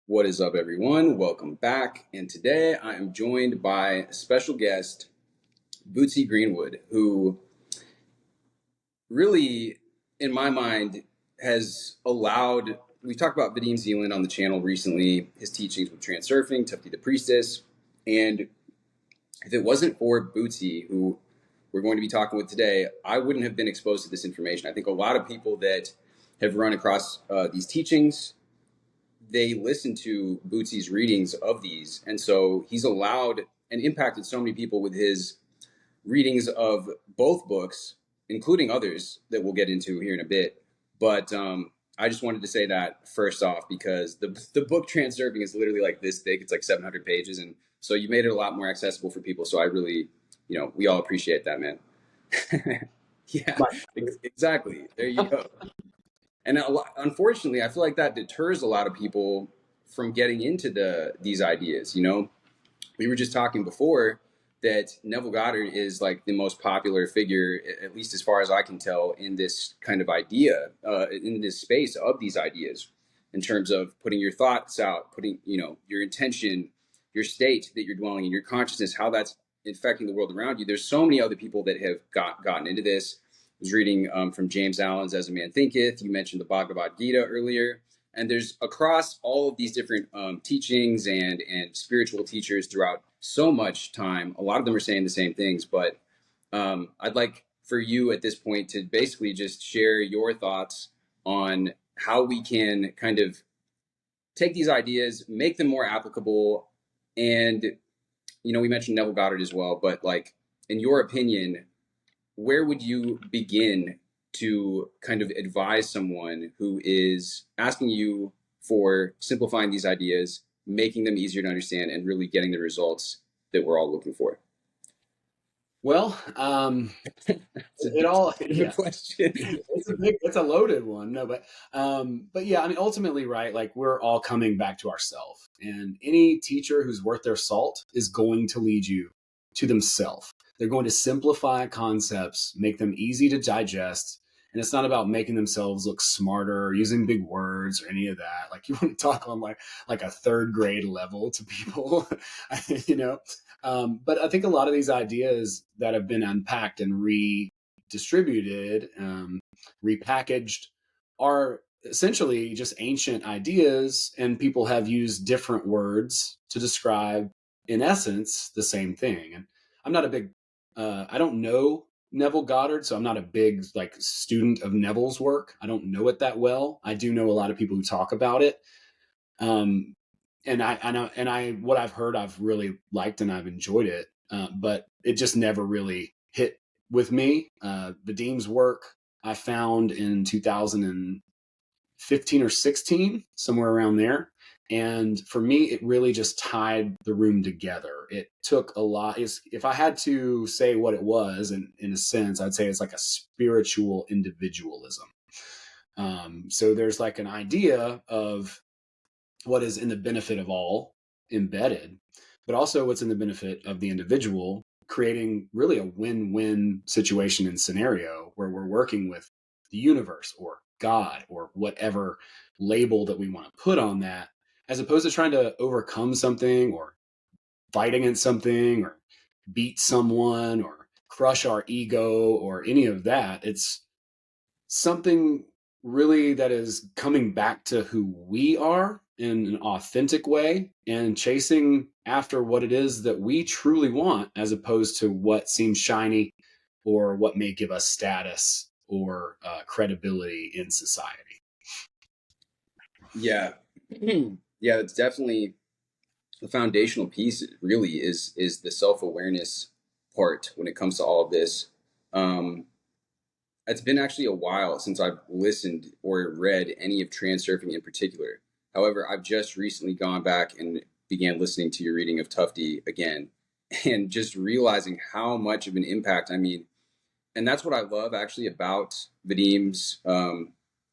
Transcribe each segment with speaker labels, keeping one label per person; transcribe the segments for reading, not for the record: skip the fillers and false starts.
Speaker 1: What is up, everyone? Welcome back. And today I am joined by special guest Bootsy Greenwood, who really, in my mind, has allowed. We talked about Vadim Zeland on the channel recently, his teachings with Transurfing, Tufti the Priestess. And if it wasn't for Bootsy, who we're going to be talking with today, I wouldn't have been exposed to this information. I think a lot of people that have run across these teachings, they listen to Bootsy's readings of these. And so he's allowed and impacted so many people with his readings of both books, including others that we'll get into here in a bit. But I just wanted to say that first off, because the book Transurfing is literally like this thick. It's like 700 pages. And so you made it a lot more accessible for people. So I really, we all appreciate that, man. Yeah, exactly. There you go. And unfortunately, I feel like that deters a lot of people from getting into these ideas. We were just talking before that Neville Goddard is like the most popular figure, at least as far as I can tell, in this kind of idea, in this space of these ideas, in terms of putting your thoughts out, putting your intention, your state that you're dwelling in, your consciousness, how that's affecting the world around you. There's so many other people that have gotten into this. I was reading from James Allen's As a Man Thinketh. You mentioned the Bhagavad Gita earlier. And there's across all of these different teachings and spiritual teachers throughout so much time, a lot of them are saying the same things. But I'd like for you at this point to basically just share your thoughts on how we can kind of take these ideas, make them more applicable. And, we mentioned Neville Goddard as well, but like, in your opinion, where would you begin to kind of advise someone who is asking you for simplifying these ideas, making them easier to understand, and really getting the results that we're all looking for?
Speaker 2: Well, it all, yeah,
Speaker 1: question.
Speaker 2: it's a loaded one. No, but yeah, I mean, ultimately, right? Like we're all coming back to ourselves, and any teacher who's worth their salt is going to lead you to themselves. They're going to simplify concepts, make them easy to digest. And it's not about making themselves look smarter or using big words or any of that. Like you want to talk on like a third grade level to people, you know. But I think a lot of these ideas that have been unpacked and redistributed, repackaged, are essentially just ancient ideas, and people have used different words to describe, in essence, the same thing. And I'm not a big, I don't know Neville Goddard, so I'm not a big like student of Neville's work. I don't know it that well. I do know a lot of people who talk about it. Um, and I know, what I've heard, I've really liked and I've enjoyed it. But it just never really hit with me. Vadim's work I found in 2015 or 16, somewhere around there. And for me, it really just tied the room together. It took a lot. If I had to say what it was, in a sense, I'd say it's like a spiritual individualism. So there's like an idea of what is in the benefit of all embedded, but also what's in the benefit of the individual, creating really a win-win situation and scenario where we're working with the universe or God or whatever label that we want to put on that, as opposed to trying to overcome something or fight against something or beat someone or crush our ego or any of that. It's something really that is coming back to who we are in an authentic way and chasing after what it is that we truly want, as opposed to what seems shiny or what may give us status or credibility in society.
Speaker 1: Yeah. Yeah, it's definitely the foundational piece really is the self-awareness part when it comes to all of this. It's been actually a while since I've listened or read any of Transurfing in particular. However, I've just recently gone back and began listening to your reading of Tufti again and just realizing how much of an impact, and that's what I love actually about Vadim's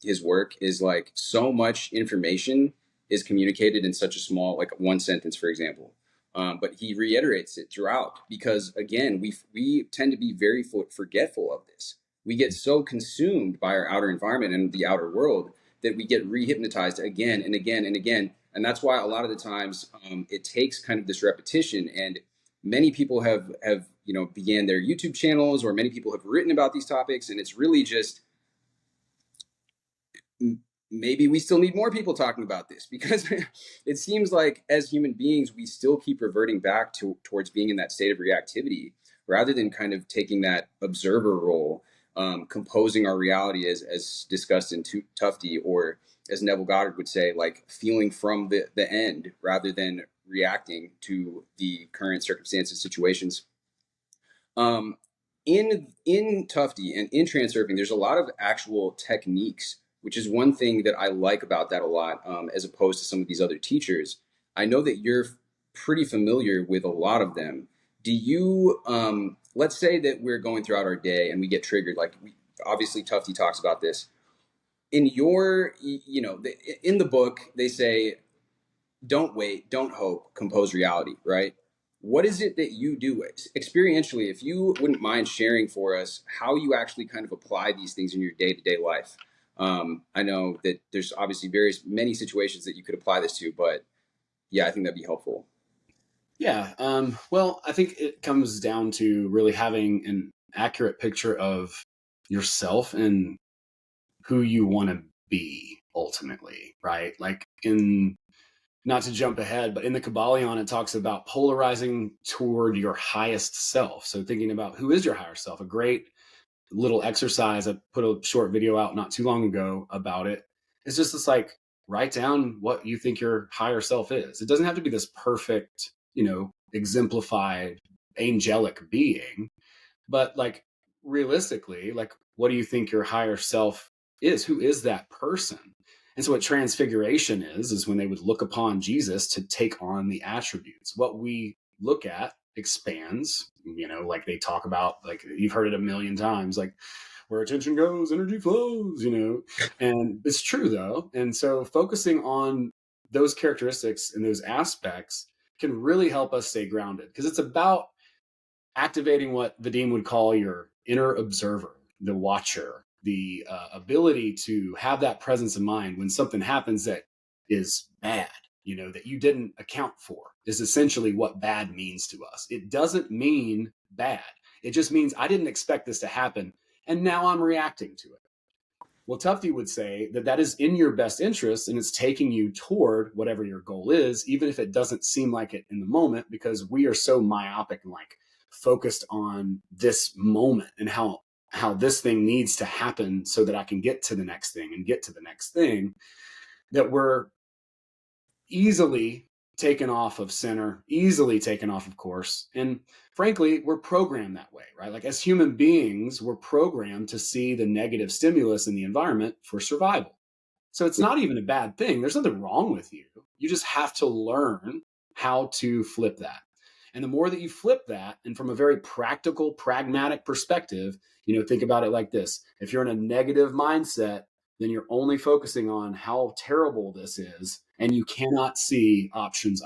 Speaker 1: his work is like so much information is communicated in such a small, like one sentence, for example. But he reiterates it throughout because again, we tend to be very forgetful of this. We get so consumed by our outer environment and the outer world that we get rehypnotized again and again and again And that's why a lot of the times it takes kind of this repetition. And many people have began their YouTube channels, or many people have written about these topics, and it's really just maybe we still need more people talking about this, because it seems like as human beings we still keep reverting back towards being in that state of reactivity rather than kind of taking that observer role, composing our reality as discussed in Tufti, or as Neville Goddard would say, like feeling from the end rather than reacting to the current circumstances, situations. Um, in Tufti and in Transurfing, there's a lot of actual techniques, which is one thing that I like about that a lot, as opposed to some of these other teachers. I know that you're pretty familiar with a lot of them. Do you, let's say that we're going throughout our day and we get triggered, like obviously Tufti talks about this. In your, in the book, they say, don't wait, don't hope, compose reality, right? What is it that you do experientially? If you wouldn't mind sharing for us how you actually kind of apply these things in your day-to-day life. I know that there's obviously many situations that you could apply this to, but yeah, I think that'd be helpful.
Speaker 2: Yeah. Well, I think it comes down to really having an accurate picture of yourself and who you want to be ultimately, right? Like not to jump ahead, but in the Kabbalion, it talks about polarizing toward your highest self. So thinking about who is your higher self, a great little exercise. I put a short video out not too long ago about it. It's just this like, write down what you think your higher self is. It doesn't have to be this perfect, exemplified angelic being, but like realistically, like, what do you think your higher self is? Who is that person? And so what transfiguration is when they would look upon Jesus to take on the attributes. What we look at expands, like they talk about, like you've heard it a million times, like where attention goes, energy flows, and it's true though. And so focusing on those characteristics and those aspects can really help us stay grounded, because it's about activating what Vadim would call your inner observer, the watcher, the ability to have that presence of mind when something happens that is bad, that you didn't account for, is essentially what bad means to us. It doesn't mean bad. It just means I didn't expect this to happen, and now I'm reacting to it. Well, Tufti would say that that is in your best interest, and it's taking you toward whatever your goal is, even if it doesn't seem like it in the moment, because we are so myopic and like focused on this moment and how this thing needs to happen so that I can get to the next thing and get to the next thing, that we're easily taken off of center, easily taken off of course. And frankly, we're programmed that way, right? Like as human beings, we're programmed to see the negative stimulus in the environment for survival. So it's not even a bad thing. There's nothing wrong with you. You just have to learn how to flip that. And the more that you flip that, and from a very practical, pragmatic perspective, think about it like this. If you're in a negative mindset, then you're only focusing on how terrible this is, and you cannot see options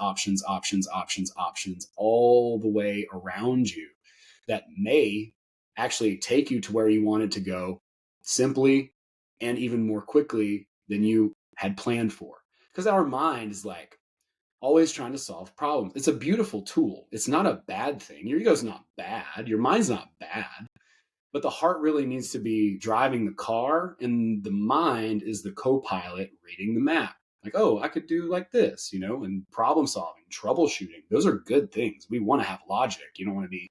Speaker 2: all the way around you that may actually take you to where you wanted to go simply and even more quickly than you had planned for. Because our mind is like always trying to solve problems. It's a beautiful tool. It's not a bad thing. Your ego's not bad. Your mind's not bad. But the heart really needs to be driving the car, and the mind is the co-pilot reading the map. Like, oh, I could do like this, and problem solving, troubleshooting. Those are good things. We want to have logic. You don't want to be,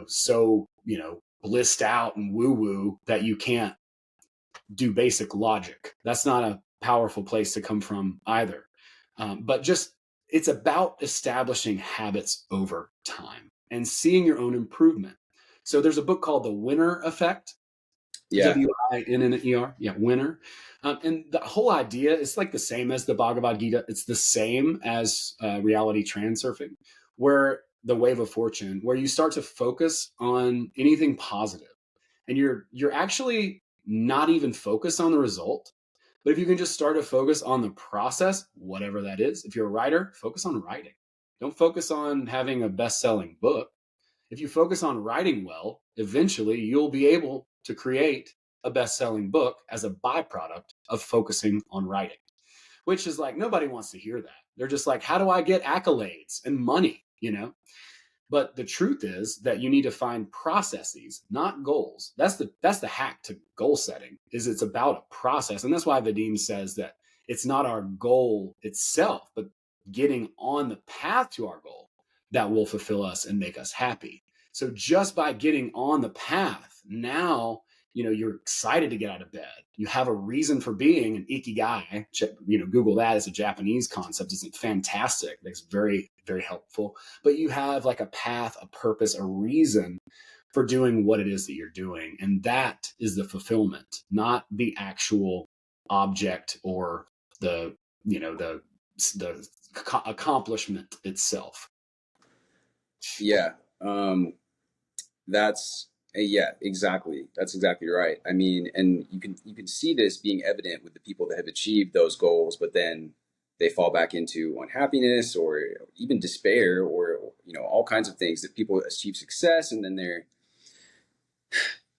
Speaker 2: so, blissed out and woo-woo that you can't do basic logic. That's not a powerful place to come from either. But just, it's about establishing habits over time and seeing your own improvement. So there's a book called The Winner Effect.
Speaker 1: Yeah.
Speaker 2: Winner. Yeah, Winner. And the whole idea is like the same as the Bhagavad Gita. It's the same as reality transurfing, where the wave of fortune, where you start to focus on anything positive, and you're actually not even focused on the result. But if you can just start to focus on the process, whatever that is, if you're a writer, focus on writing. Don't focus on having a best-selling book. If you focus on writing well, eventually you'll be able to create a best-selling book as a byproduct of focusing on writing. which is like, nobody wants to hear that. They're just like, how do I get accolades and money, you know? But the truth is that you need to find processes, not goals. That's the hack to goal setting, is it's about a process. And that's why Vadim says that it's not our goal itself, but getting on the path to our goal that will fulfill us and make us happy. So just by getting on the path, now, you know, you're excited to get out of bed. You have a reason for being. An ikigai, you know, Google that. It's a Japanese concept. It's fantastic. It's very, very helpful. But you have like a path, a purpose, a reason for doing what it is that you're doing. And that is the fulfillment, not the actual object or the, you know, the accomplishment itself.
Speaker 1: Yeah. That's yeah, exactly. That's exactly right. I mean, and you can see this being evident with the people that have achieved those goals, but then they fall back into unhappiness or even despair, or you know, all kinds of things. That people achieve success and then they're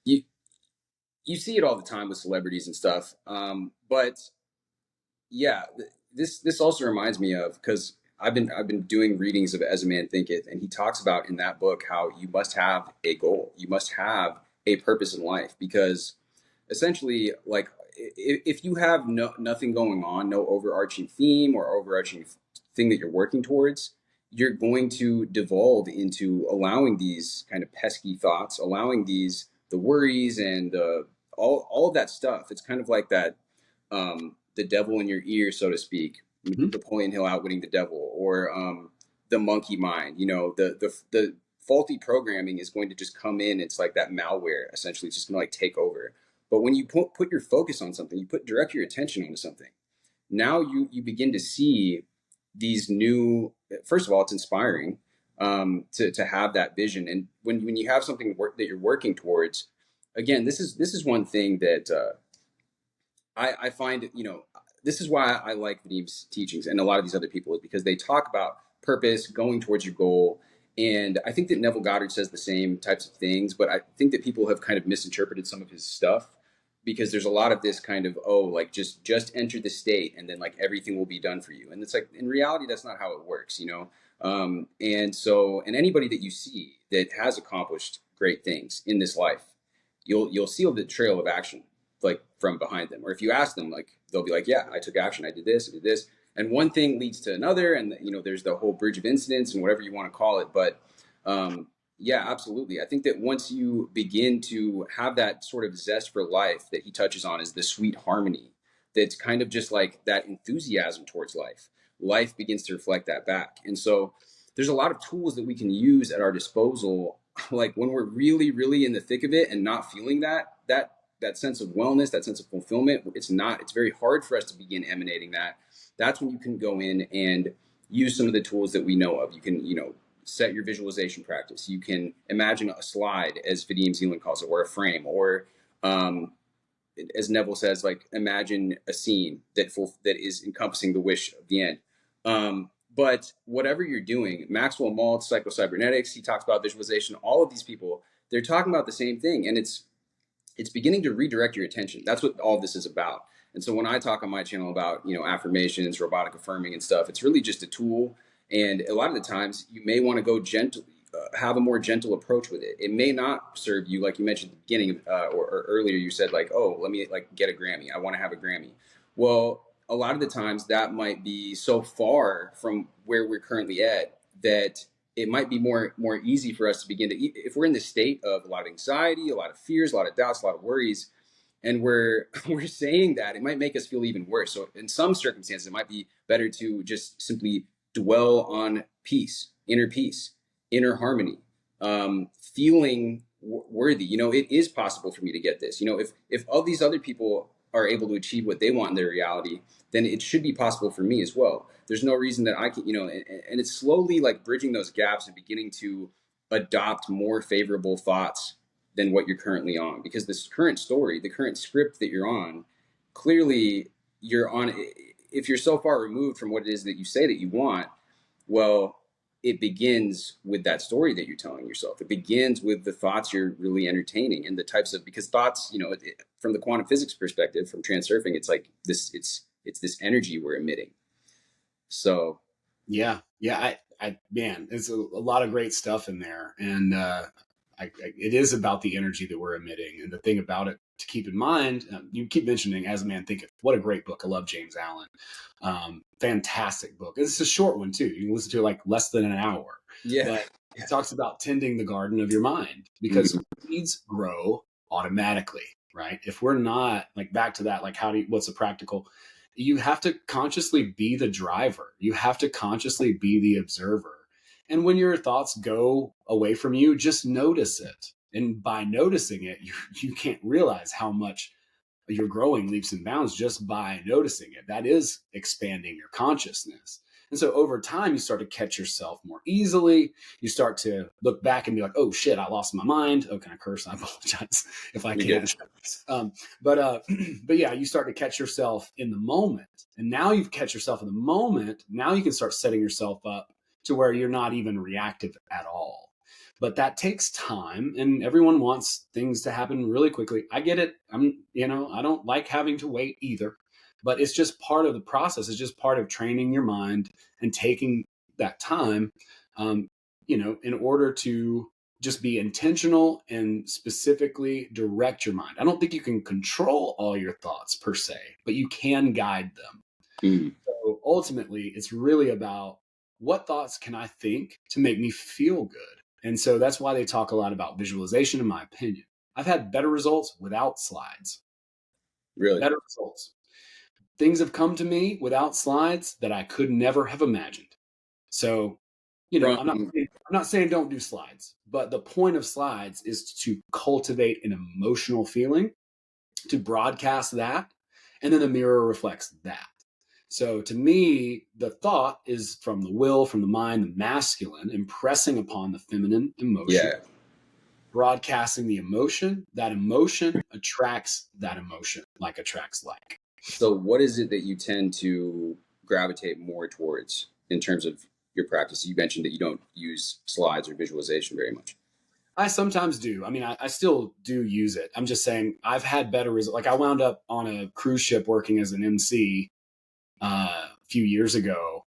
Speaker 1: you you see it all the time with celebrities and stuff. But yeah, this also reminds me of, because I've been doing readings of As a Man Thinketh, and he talks about in that book how you must have a goal, you must have a purpose in life, because essentially, like if you have nothing going on, no overarching theme or overarching thing that you're working towards, you're going to devolve into allowing these kind of pesky thoughts, allowing the worries and all of that stuff. It's kind of like that. The devil in your ear, so to speak.
Speaker 2: Mm-hmm.
Speaker 1: Napoleon Hill outwitting the devil, or the monkey mind. You know, the faulty programming is going to just come in. It's like that malware. Essentially, it's just going to like take over. But when you put your focus on something, you direct your attention onto something. Now you begin to see these new. First of all, it's inspiring to have that vision, and when you have something that you're working towards. Again, this is one thing that I find, you know, this is why I like Vadim's teachings and a lot of these other people, is because they talk about purpose, going towards your goal. And I think that Neville Goddard says the same types of things, but I think that people have kind of misinterpreted some of his stuff, because there's a lot of this kind of, oh, like just enter the state and then like everything will be done for you. And it's like, in reality, that's not how it works, you know? And anybody that you see that has accomplished great things in this life, you'll see the trail of action like from behind them. Or if you ask them, like they'll be like, yeah, I took action, I did this, and one thing leads to another, and you know, there's the whole bridge of incidents and whatever you want to call it. But yeah, absolutely. I think that once you begin to have that sort of zest for life that he touches on, is the sweet harmony, that's kind of just like that enthusiasm towards life. Life begins to reflect that back. And so there's a lot of tools that we can use at our disposal, like when we're really, really in the thick of it and not feeling that sense of wellness, that sense of fulfillment. It's very hard for us to begin emanating that. That's when you can go in and use some of the tools that we know of. You can, you know, set your visualization practice. You can imagine a slide, as Vadim Zeland calls it, or a frame, or as Neville says, like imagine a scene that is encompassing the wish of the end. But whatever you're doing, Maxwell Maltz, psychocybernetics, he talks about visualization. All of these people, they're talking about the same thing, and it's beginning to redirect your attention. That's what all of this is about. And so when I talk on my channel about, you know, affirmations, robotic affirming and stuff, it's really just a tool. And a lot of the times you may want to go gentle, have a more gentle approach with it. It may not serve you, like you mentioned at the beginning, or earlier you said like, oh, let me like get a Grammy. I want to have a Grammy. Well, a lot of the times that might be so far from where we're currently at that it might be more easy for us to begin to, if we're in the state of a lot of anxiety, a lot of fears, a lot of doubts, a lot of worries, and we're saying that, it might make us feel even worse. So in some circumstances, it might be better to just simply dwell on peace, inner harmony, feeling worthy. You know, it is possible for me to get this. You know, if all these other people are able to achieve what they want in their reality, then it should be possible for me as well. There's no reason that I can, you know, and it's slowly like bridging those gaps and beginning to adopt more favorable thoughts than what you're currently on. Because this current story, the current script that you're on, clearly you're on, if you're so far removed from what it is that you say that you want, well, it begins with that story that you're telling yourself. It begins with the thoughts you're really entertaining and the types of, because thoughts, you know, from the quantum physics perspective, from Transurfing, it's like this, it's It's this energy we're emitting. So
Speaker 2: Yeah. Man, it's a lot of great stuff in there. And it is about the energy that we're emitting. And the thing about it to keep in mind, you keep mentioning As a Man Thinketh. What a great book. I love James Allen. Fantastic book. It's a short one too. You can listen to it like less than an hour.
Speaker 1: yeah.
Speaker 2: But it talks about tending the garden of your mind, because weeds grow automatically, right? If we're not, like, back to that, like, what's the practical? You have to consciously be the driver. You have to consciously be the observer. And when your thoughts go away from you, just notice it. And by noticing it, you can't realize how much you're growing leaps and bounds just by noticing it. That is expanding your consciousness. And so over time, you start to catch yourself more easily. You start to look back and be like, oh shit, I lost my mind. Oh, can I curse? I apologize if I can't. But yeah, you start to catch yourself in the moment. And now you've catch yourself in the moment. Now you can start setting yourself up to where you're not even reactive at all. But that takes time, and everyone wants things to happen really quickly. I get it. I don't like having to wait either, but it's just part of the process. It's just part of training your mind and taking that time, in order to just be intentional and specifically direct your mind. I don't think you can control all your thoughts per se, but you can guide them. So ultimately, it's really about, what thoughts can I think to make me feel good? And so that's why they talk a lot about visualization, in my opinion. I've had better results without slides.
Speaker 1: Really?
Speaker 2: Better results. Things have come to me without slides that I could never have imagined. So, I'm not saying don't do slides, but the point of slides is to cultivate an emotional feeling, to broadcast that, and then the mirror reflects that. So to me, the thought is from the will, from the mind, the masculine, impressing upon the feminine emotion, broadcasting the emotion. That emotion attracts that emotion, like attracts like.
Speaker 1: So what is it that you tend to gravitate more towards in terms of your practice? You mentioned that you don't use slides or visualization very much.
Speaker 2: I sometimes do. I mean, I still do use it. I'm just saying I've had better results. Like, I wound up on a cruise ship working as an MC a few years ago,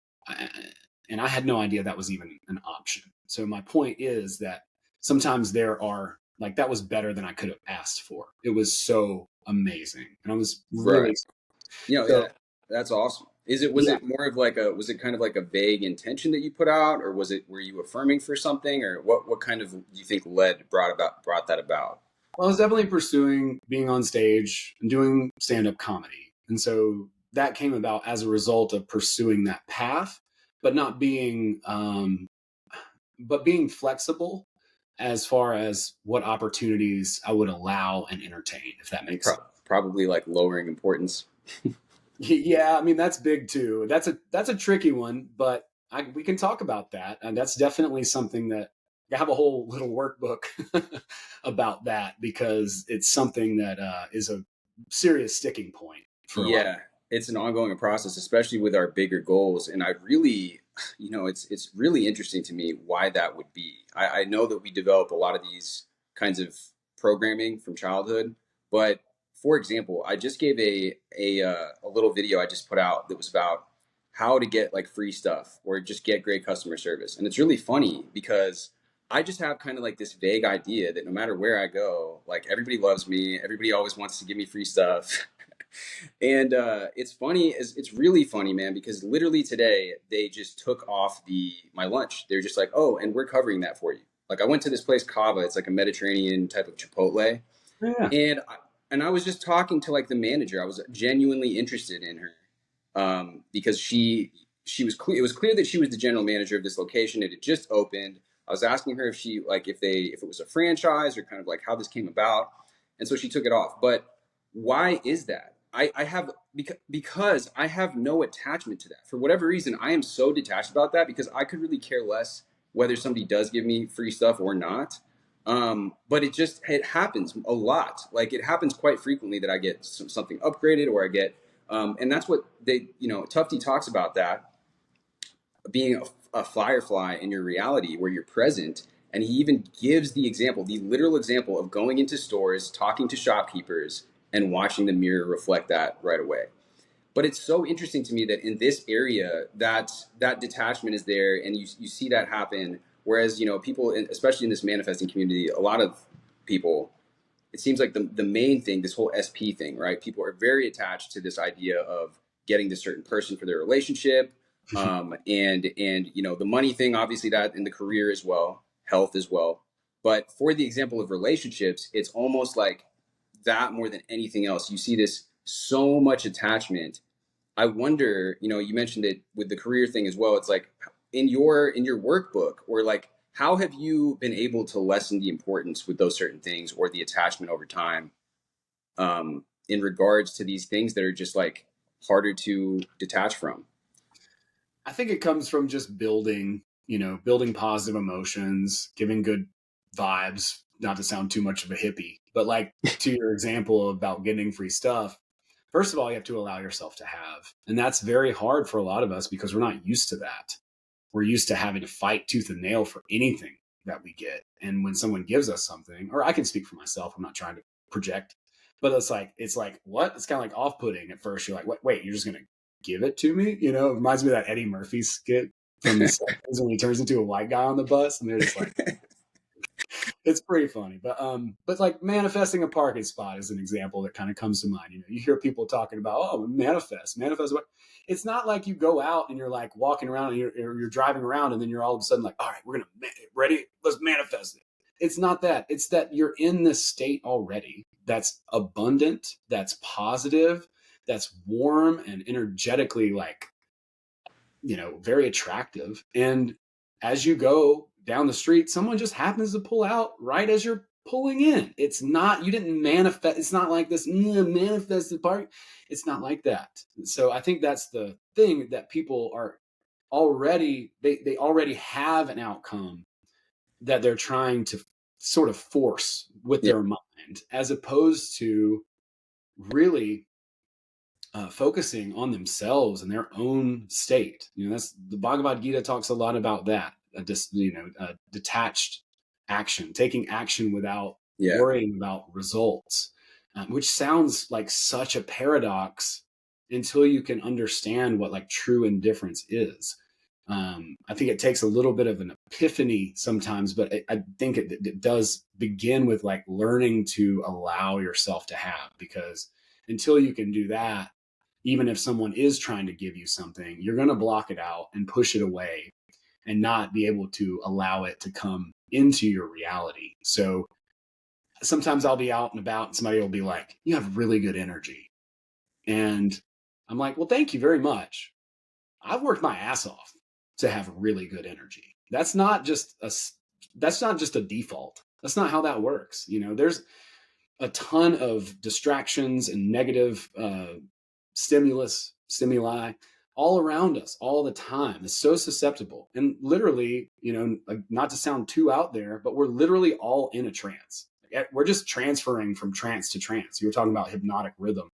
Speaker 2: and I had no idea that was even an option. So my point is that sometimes there are, like, that was better than I could have asked for. It was so amazing, and I was really
Speaker 1: that's awesome. Was it more of like was it kind of like a vague intention that you put out, or were you affirming for something, or what kind of, do you think brought that about?
Speaker 2: Well, I was definitely pursuing being on stage and doing stand-up comedy. And so that came about as a result of pursuing that path, but not being, but being flexible as far as what opportunities I would allow and entertain, if that makes sense.
Speaker 1: Probably like lowering importance.
Speaker 2: Yeah, I mean, that's big too. That's a tricky one, but we can talk about that. And that's definitely something that I have a whole little workbook about that, because it's something that is a serious sticking point for a lot.
Speaker 1: It's an ongoing process, especially with our bigger goals. And I really, it's really interesting to me why that would be. I know that we develop a lot of these kinds of programming from childhood, but for example, I just gave a little video I just put out that was about how to get like free stuff or just get great customer service. And it's really funny because I just have kind of like this vague idea that no matter where I go, like, everybody loves me. Everybody always wants to give me free stuff. And it's really funny, man, because literally today they just took off my lunch. They're just like, oh, and we're covering that for you. Like, I went to this place, Kava. It's like a Mediterranean type of Chipotle. Yeah. And I was just talking to like the manager. I was genuinely interested in her, because she was clear. It was clear that she was the general manager of this location. It had just opened. I was asking her if it was a franchise or kind of like how this came about. And so she took it off. But why is that? Because I have no attachment to that. For whatever reason, I am so detached about that, because I could really care less whether somebody does give me free stuff or not. But it happens a lot. Like, it happens quite frequently that I get something upgraded, or I get, and that's what Tufti talks about, that being a firefly in your reality where you're present. And he even gives the literal example of going into stores, talking to shopkeepers, and watching the mirror reflect that right away. But it's so interesting to me that in this area, that detachment is there, and you see that happen. Whereas, people, especially in this manifesting community, a lot of people, it seems like the main thing, this whole SP thing, right? People are very attached to this idea of getting this certain person for their relationship, and the money thing, obviously, that in the career as well, health as well. But for the example of relationships, it's almost like that more than anything else. You see this so much attachment. I wonder, you mentioned it with the career thing as well. It's like in your workbook, or like, how have you been able to lessen the importance with those certain things, or the attachment over time, in regards to these things that are just like harder to detach from?
Speaker 2: I think it comes from just building positive emotions, giving good vibes, not to sound too much of a hippie, but like to your example about getting free stuff. First of all, you have to allow yourself to have. And that's very hard for a lot of us because we're not used to that. We're used to having to fight tooth and nail for anything that we get. And when someone gives us something, or I can speak for myself, I'm not trying to project, but it's like what? It's kind of like off-putting at first. You're like, wait, you're just going to give it to me? It reminds me of that Eddie Murphy skit from the 70s when he turns into a white guy on the bus, and they're just like, it's pretty funny. But like manifesting a parking spot is an example that kind of comes to mind. You hear people talking about, oh, manifest what. It's not like you go out and you're like walking around and you're driving around and then you're all of a sudden like, all right, we're gonna ready, let's manifest it. It's not that. It's that you're in this state already that's abundant, that's positive, that's warm and energetically like, very attractive. And as you go down the street, someone just happens to pull out right as you're pulling in. It's not, you didn't manifest. It's not like this manifested part. It's not like that. So I think that's the thing, that people are already, they already have an outcome that they're trying to sort of force with
Speaker 1: Yeah.
Speaker 2: their mind, as opposed to really focusing on themselves and their own state. That's the Bhagavad Gita talks a lot about that. Detached action, taking action without
Speaker 1: Yeah.
Speaker 2: worrying about results, which sounds like such a paradox until you can understand what like true indifference is. I think it takes a little bit of an epiphany sometimes, but I think it does begin with like learning to allow yourself to have, because until you can do that, even if someone is trying to give you something, you're going to block it out and push it away and not be able to allow it to come into your reality. So sometimes I'll be out and about and somebody will be like, you have really good energy. And I'm like, well, thank you very much. I've worked my ass off to have really good energy. That's not just a default. That's not how that works. There's a ton of distractions and negative stimuli all around us all the time. It's so susceptible. And literally, not to sound too out there, but we're literally all in a trance. We're just transferring from trance to trance. You were talking about hypnotic rhythm,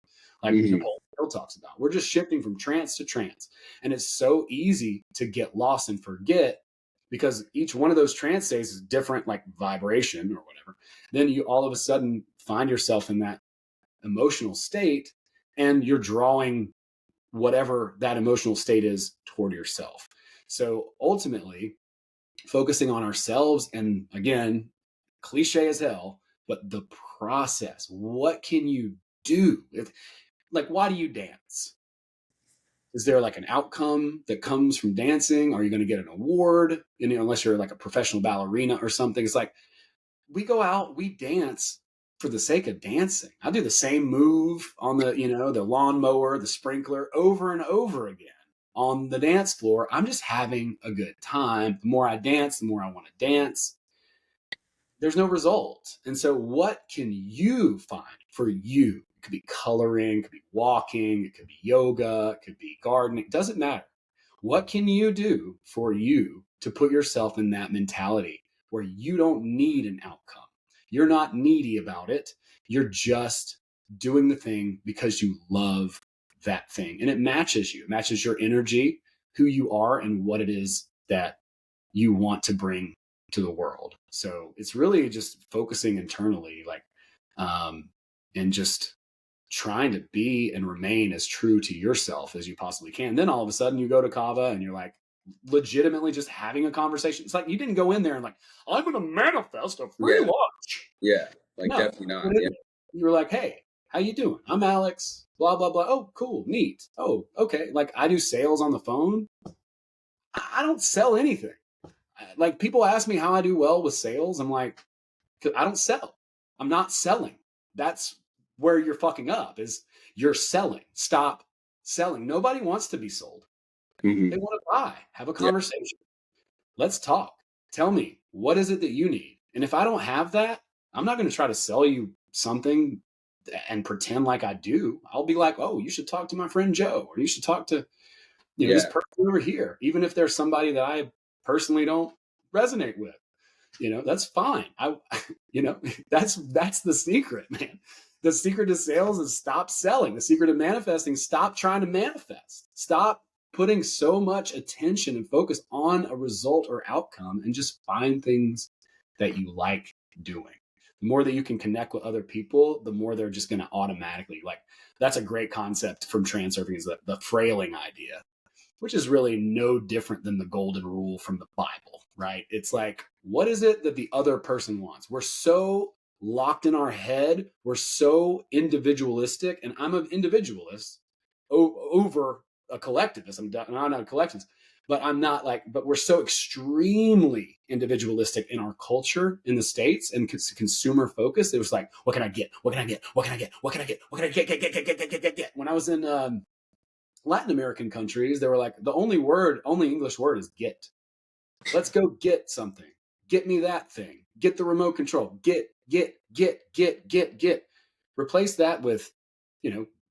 Speaker 2: like Napoleon Hill talks about. We're just shifting from trance to trance. And it's so easy to get lost and forget, because each one of those trance states is different, like vibration or whatever. Then you all of a sudden find yourself in that emotional state, and you're drawing whatever that emotional state is toward yourself. So ultimately, focusing on ourselves, and again, cliche as hell, but the process. What can you do? Like, why do you dance? Is there like an outcome that comes from dancing? Are you going to get an award? Unless you're like a professional ballerina or something. It's like, we go out, we dance for the sake of dancing. I do the same move on the lawnmower, the sprinkler, over and over again on the dance floor. I'm just having a good time. The more I dance, the more I want to dance. There's no result. And so what can you find for you? It could be coloring, it could be walking, it could be yoga, it could be gardening. It doesn't matter. What can you do for you to put yourself in that mentality where you don't need an outcome? You're not needy about it. You're just doing the thing because you love that thing. And it matches you. It matches your energy, who you are, and what it is that you want to bring to the world. So it's really just focusing internally, like, and just trying to be and remain as true to yourself as you possibly can. Then all of a sudden you go to Kava and you're like legitimately just having a conversation. It's like you didn't go in there and like, I'm going to manifest a free lunch.
Speaker 1: Yeah. Like
Speaker 2: No,
Speaker 1: definitely not. Yeah.
Speaker 2: you were like, hey, how you doing? I'm Alex, blah, blah, blah. Oh, cool, neat. Oh, okay. Like I do sales on the phone. I don't sell anything. Like people ask me how I do well with sales. I'm like, I don't sell. I'm not selling. That's where you're fucking up is you're selling. Stop selling. Nobody wants to be sold.
Speaker 1: Mm-hmm.
Speaker 2: They want to buy, have a conversation. Let's talk. Tell me, what is it that you need? And if I don't have that, I'm not going to try to sell you something and pretend like I do. I'll be like, oh, you should talk to my friend Joe, or you should talk to, this person over here, even if there's somebody that I personally don't resonate with. That's fine. That's the secret, man. The secret to sales is stop selling. The secret of manifesting, stop trying to manifest. Stop putting so much attention and focus on a result or outcome and just find things that you like doing. The more that you can connect with other people, the more they're just going to automatically that's a great concept from Transurfing is the frailing idea, which is really no different than the golden rule from the Bible, right? It's like, what is it that the other person wants? We're so locked in our head. We're so individualistic, and I'm an individualist over a collectivist. I'm not a collectivist, but I'm not but we're so extremely individualistic in our culture in the States and consumer focused. It was like, what can I get? What can I get? What can I get? What can I get? What can I get? When I was in Latin American countries, they were like, the only English word is get. Let's go get something. Get me that thing. Get the remote control. Get. Replace that with,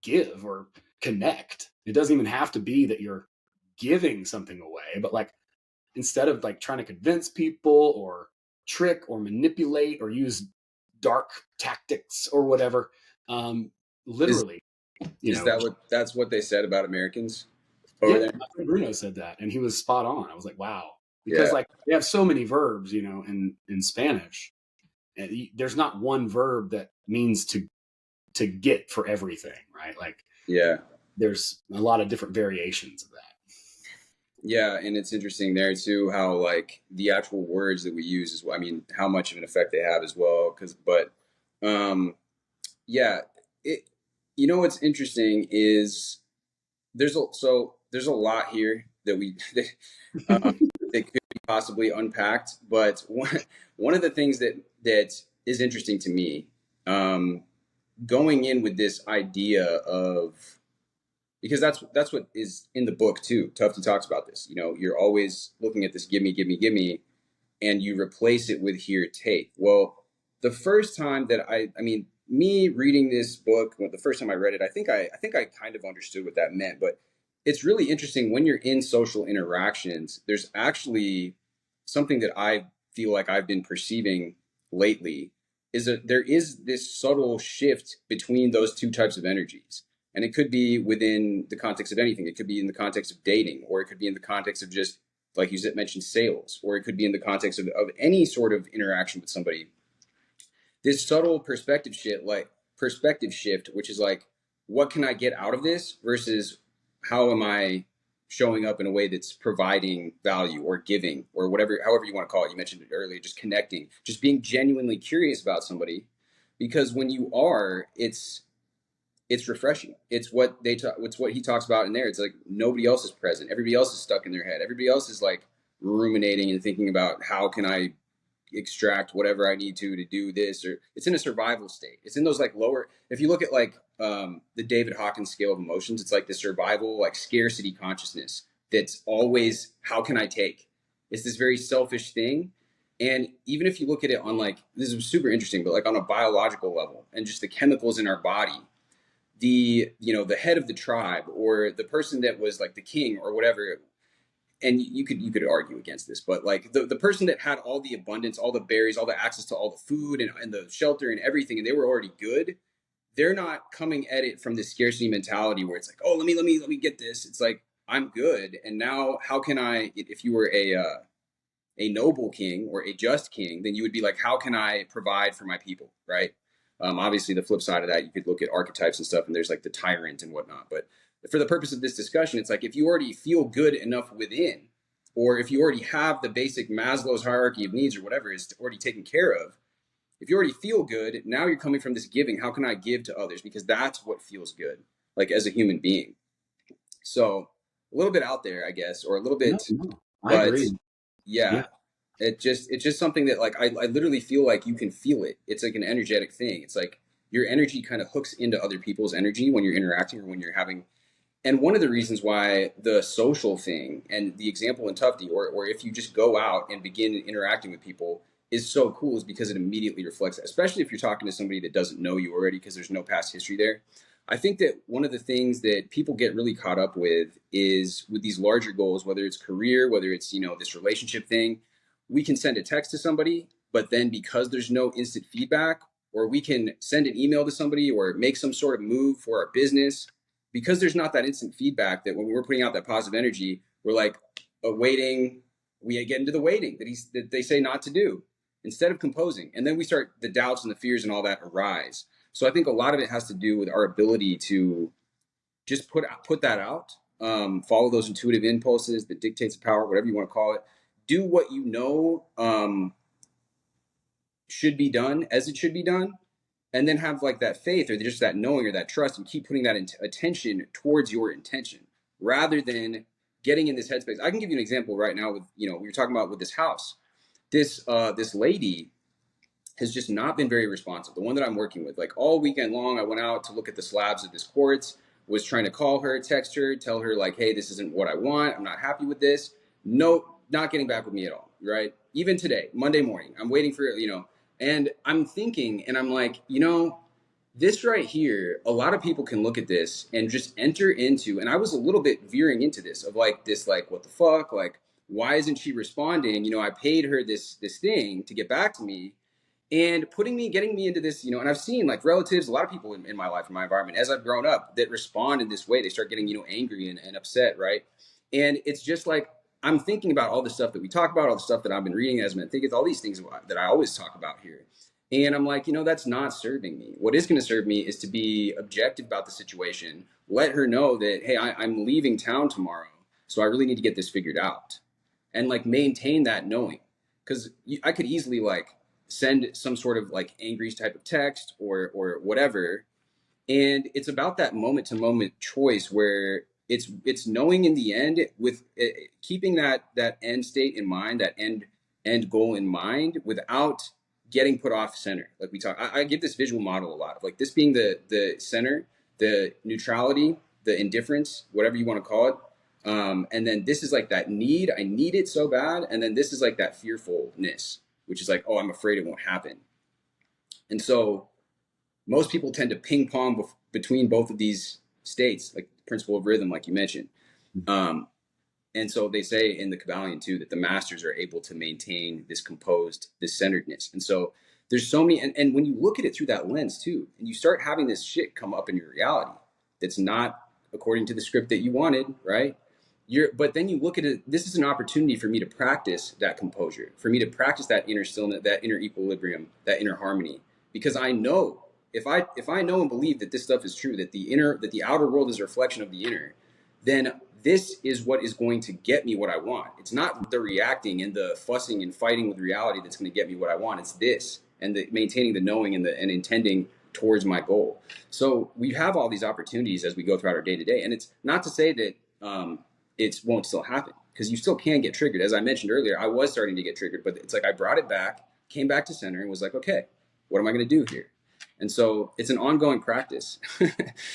Speaker 2: give or connect. It doesn't even have to be that you're giving something away, but instead of trying to convince people or trick or manipulate or use dark tactics or whatever, literally.
Speaker 1: That's what they said about Americans over there?
Speaker 2: My friend Bruno said that, and he was spot on. I was like, wow, because they have so many verbs, in Spanish, and there's not one verb that means to get for everything, right? There's a lot of different variations of that.
Speaker 1: Yeah, and it's interesting there too how the actual words that we use is how much of an effect they have as well. What's interesting is there's a lot here that that could be possibly unpacked, but one of the things that is interesting to me, going in with this idea of, because that's what is in the book too. Tufti talks about this. You're always looking at this, give me, and you replace it with here, take. Well, the first time that me reading this book, the first time I read it, I think I kind of understood what that meant. But it's really interesting when you're in social interactions. There's actually something that I feel like I've been perceiving lately is that there is this subtle shift between those two types of energies. And it could be within the context of anything. It could be in the context of dating, or it could be in the context of just, like you mentioned, sales, or it could be in the context of any sort of interaction with somebody. This subtle perspective shift, which is what can I get out of this versus how am I showing up in a way that's providing value or giving or whatever, however you want to call it. You mentioned it earlier, just connecting, just being genuinely curious about somebody, because when you are, it's refreshing. It's what it's what he talks about in there. It's like nobody else is present. Everybody else is stuck in their head. Everybody else is ruminating and thinking about how can I extract whatever I need to do this, or it's in a survival state. It's in those lower, if you look at the David Hawkins scale of emotions, it's the survival, scarcity consciousness. That's always, how can I take? It's this very selfish thing. And even if you look at it on this is super interesting, but on a biological level and just the chemicals in our body, the head of the tribe or the person that was the king or whatever, and you could argue against this, but the person that had all the abundance, all the berries, all the access to all the food and the shelter and everything, and they were already good, they're not coming at it from this scarcity mentality where it's oh, let me get this. It's I'm good, and now how can I, if you were a noble king or a just king, then you would be how can I provide for my people, right? Obviously, the flip side of that, you could look at archetypes and stuff, and there's like the tyrant and whatnot. But for the purpose of this discussion, it's like if you already feel good enough within, or if you already have the basic Maslow's hierarchy of needs or whatever is already taken care of, if you already feel good, now you're coming from this giving. How can I give to others? Because that's what feels good, like as a human being. So a little bit out there, I guess, or a little
Speaker 2: No,
Speaker 1: bit,
Speaker 2: no, I
Speaker 1: but
Speaker 2: agree.
Speaker 1: yeah,
Speaker 2: Yeah.
Speaker 1: it's just something that like I literally feel like you can feel it. It's like an energetic thing. It's like your energy kind of hooks into other people's energy when you're interacting or when you're having. And one of the reasons why the social thing and the example in Tufti, or if you just go out and begin interacting with people, is so cool is because it immediately reflects that, especially if you're talking to somebody that doesn't know you already because there's no past history there. I think that one of the things that people get really caught up with is with these larger goals, whether it's career, whether it's, this relationship thing, we can send a text to somebody, but then because there's no instant feedback, or we can send an email to somebody or make some sort of move for our business, because there's not that instant feedback, that when we're putting out that positive energy, we're like waiting. We get into the waiting that they say not to do instead of composing. And then we start, the doubts and the fears and all that arise. So I think a lot of it has to do with our ability to just put that out, follow those intuitive impulses, the dictates of power, whatever you want to call it. Do what you know should be done as it should be done, and then have like that faith or just that knowing or that trust, and keep putting that attention towards your intention rather than getting in this headspace. I can give you an example right now with, we were talking about with this house. This lady has just not been very responsive. The one that I'm working with, like all weekend long, I went out to look at the slabs of this quartz, was trying to call her, text her, tell her like, hey, this isn't what I want. I'm not happy with this. No, not getting back with me at all. Right. Even today, Monday morning, I'm waiting for, and I'm thinking, and I'm like, this right here, a lot of people can look at this and just enter into, and I was a little bit veering into this of like this, like, what the fuck? Like, why isn't she responding? I paid her this thing to get back to me, and getting me into this, and I've seen like relatives, a lot of people in my life, in my environment, as I've grown up, that respond in this way. They start getting, angry and upset, right? And it's just like, I'm thinking about all the stuff that we talk about, all the stuff that I've been reading as men. I think it's all these things that I always talk about here. And I'm like, that's not serving me. What is going to serve me is to be objective about the situation, let her know that, hey, I'm leaving town tomorrow, so I really need to get this figured out, and like maintain that knowing. Because I could easily like send some sort of like angry type of text or whatever, and it's about that moment to moment choice where it's knowing in the end, with keeping that end state in mind, that end goal in mind, without getting put off center. Like we talk, I give this visual model a lot of like this being the center, the neutrality, the indifference, whatever you want to call it. And then this is like that need, I need it so bad. And then this is like that fearfulness, which is like, oh, I'm afraid it won't happen. And so most people tend to ping pong between both of these states, like the principle of rhythm, like you mentioned. And so they say in the Kabbalion too, that the masters are able to maintain this composed, this centeredness. And so there's so many, and when you look at it through that lens too, and you start having this shit come up in your reality that's not according to the script that you wanted, right? But then you look at it, this is an opportunity for me to practice that composure, for me to practice that inner stillness, that inner equilibrium, that inner harmony. Because I know, if I know and believe that this stuff is true, that the outer world is a reflection of the inner, then this is what is going to get me what I want. It's not the reacting and the fussing and fighting with reality that's going to get me what I want. It's this, and maintaining the knowing and intending towards my goal. So we have all these opportunities as we go throughout our day to day, and it's not to say that it won't still happen, because you still can get triggered. As I mentioned earlier, I was starting to get triggered, but it's like I brought it back, came back to center, and was like, okay, what am I going to do here? And so it's an ongoing practice.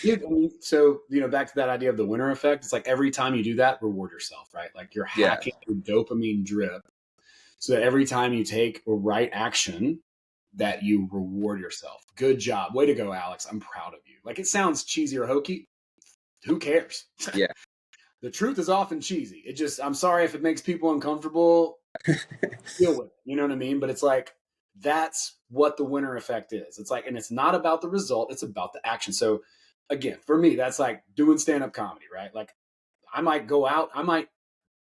Speaker 2: Yeah, I mean, so back to that idea of the winner effect. It's like every time you do that, reward yourself, right? Like you're
Speaker 1: Yeah.
Speaker 2: hacking your dopamine drip, so that every time you take a right action, that you reward yourself. Good job, way to go, Alex. I'm proud of you. Like it sounds cheesy or hokey. Who cares?
Speaker 1: Yeah.
Speaker 2: The truth is often cheesy. It just, I'm sorry if it makes people uncomfortable. Deal with it. You know what I mean? But it's like, that's what the winner effect is. It's like, and it's not about the result, it's about the action. So again, for me, that's like doing stand-up comedy, right? Like I might go out, I might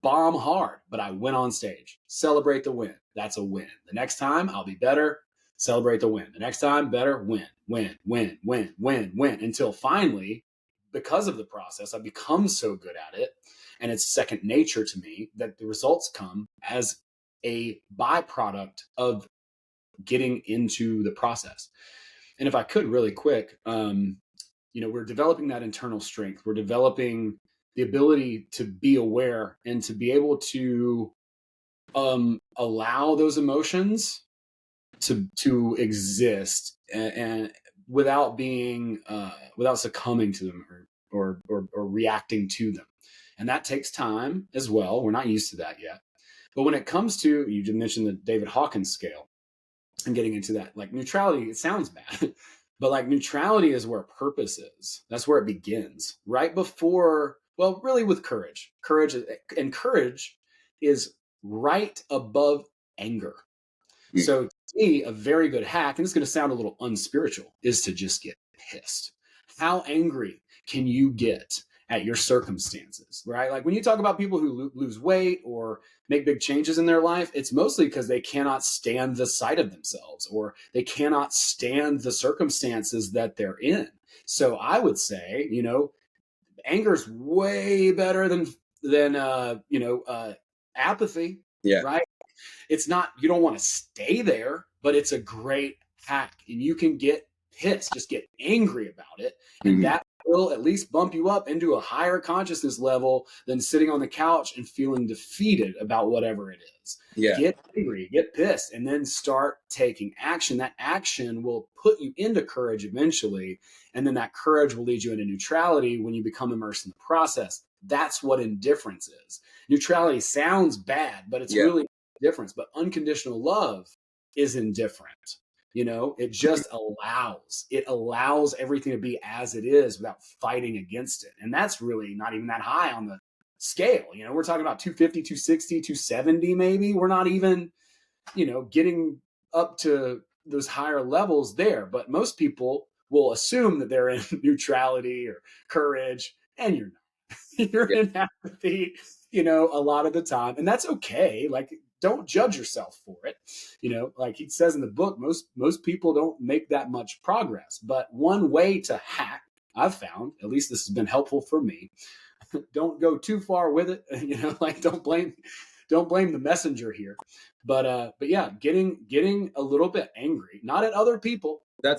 Speaker 2: bomb hard, but I went on stage, celebrate the win. That's a win. The next time I'll be better. Celebrate the win. The next time, better, win, win, win, win, win, win, until finally, because of the process, I've become so good at it, and it's second nature to me, that the results come as a byproduct of getting into the process. And if I could really quick, we're developing that internal strength. We're developing the ability to be aware and to be able to allow those emotions to exist, and without being without succumbing to them, or reacting to them. And that takes time as well. We're not used to that yet. But when it comes to, you just mentioned the David Hawkins scale, and getting into that, like neutrality, it sounds bad, but like neutrality is where purpose is. That's where it begins, right before, well, really with courage. Courage is right above anger. So to me, a very good hack, and it's going to sound a little unspiritual, is to just get pissed. How angry can you get at your circumstances, right? Like when you talk about people who lose weight or make big changes in their life, it's mostly because they cannot stand the sight of themselves, or they cannot stand the circumstances that they're in. So I would say, anger is way better than apathy,
Speaker 1: Yeah.
Speaker 2: right? It's not, you don't want to stay there, but it's a great hack, and you can get pissed, just get angry about it. And that will at least bump you up into a higher consciousness level than sitting on the couch and feeling defeated about whatever it is.
Speaker 1: Yeah.
Speaker 2: Get angry, get pissed, and then start taking action. That action will put you into courage eventually. And then that courage will lead you into neutrality when you become immersed in the process. That's what indifference is. Neutrality sounds bad, but it's really difference. But unconditional love is indifferent. It just allows everything to be as it is without fighting against it. And that's really not even that high on the scale. We're talking about 250, 260, 270 maybe. We're not even, getting up to those higher levels there. But most people will assume that they're in neutrality or courage, and you're not. You're in apathy, a lot of the time. And that's okay. Like, don't judge yourself for it. Like he says in the book, most people don't make that much progress. But one way to hack, I've found, at least this has been helpful for me, don't go too far with it. Like don't blame the messenger here. But yeah, getting a little bit angry, not at other people.
Speaker 1: I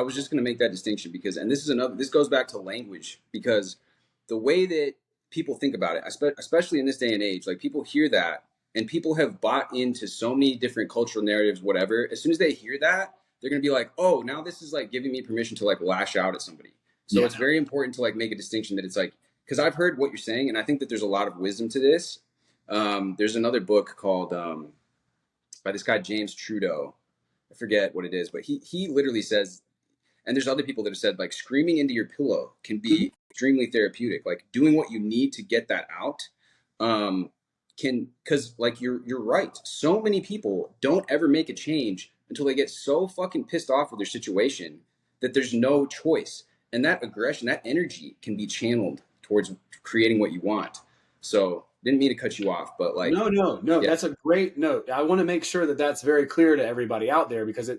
Speaker 1: was just going to make that distinction because, and this goes back to language, because the way that people think about it, especially in this day and age, like people hear that, and people have bought into so many different cultural narratives, whatever. As soon as they hear that, they're going to be like, oh, now this is like giving me permission to like lash out at somebody. So it's very important to like make a distinction that it's like, because I've heard what you're saying, and I think that there's a lot of wisdom to this. There's another book called by this guy James Trudeau. I forget what it is, but he literally says, and there's other people that have said, like, screaming into your pillow can be extremely therapeutic. Like doing what you need to get that out because like you're right. So many people don't ever make a change until they get so fucking pissed off with their situation that there's no choice. And that aggression, that energy can be channeled towards creating what you want. So didn't mean to cut you off, but like,
Speaker 2: no, that's a great note. I want to make sure that that's very clear to everybody out there, because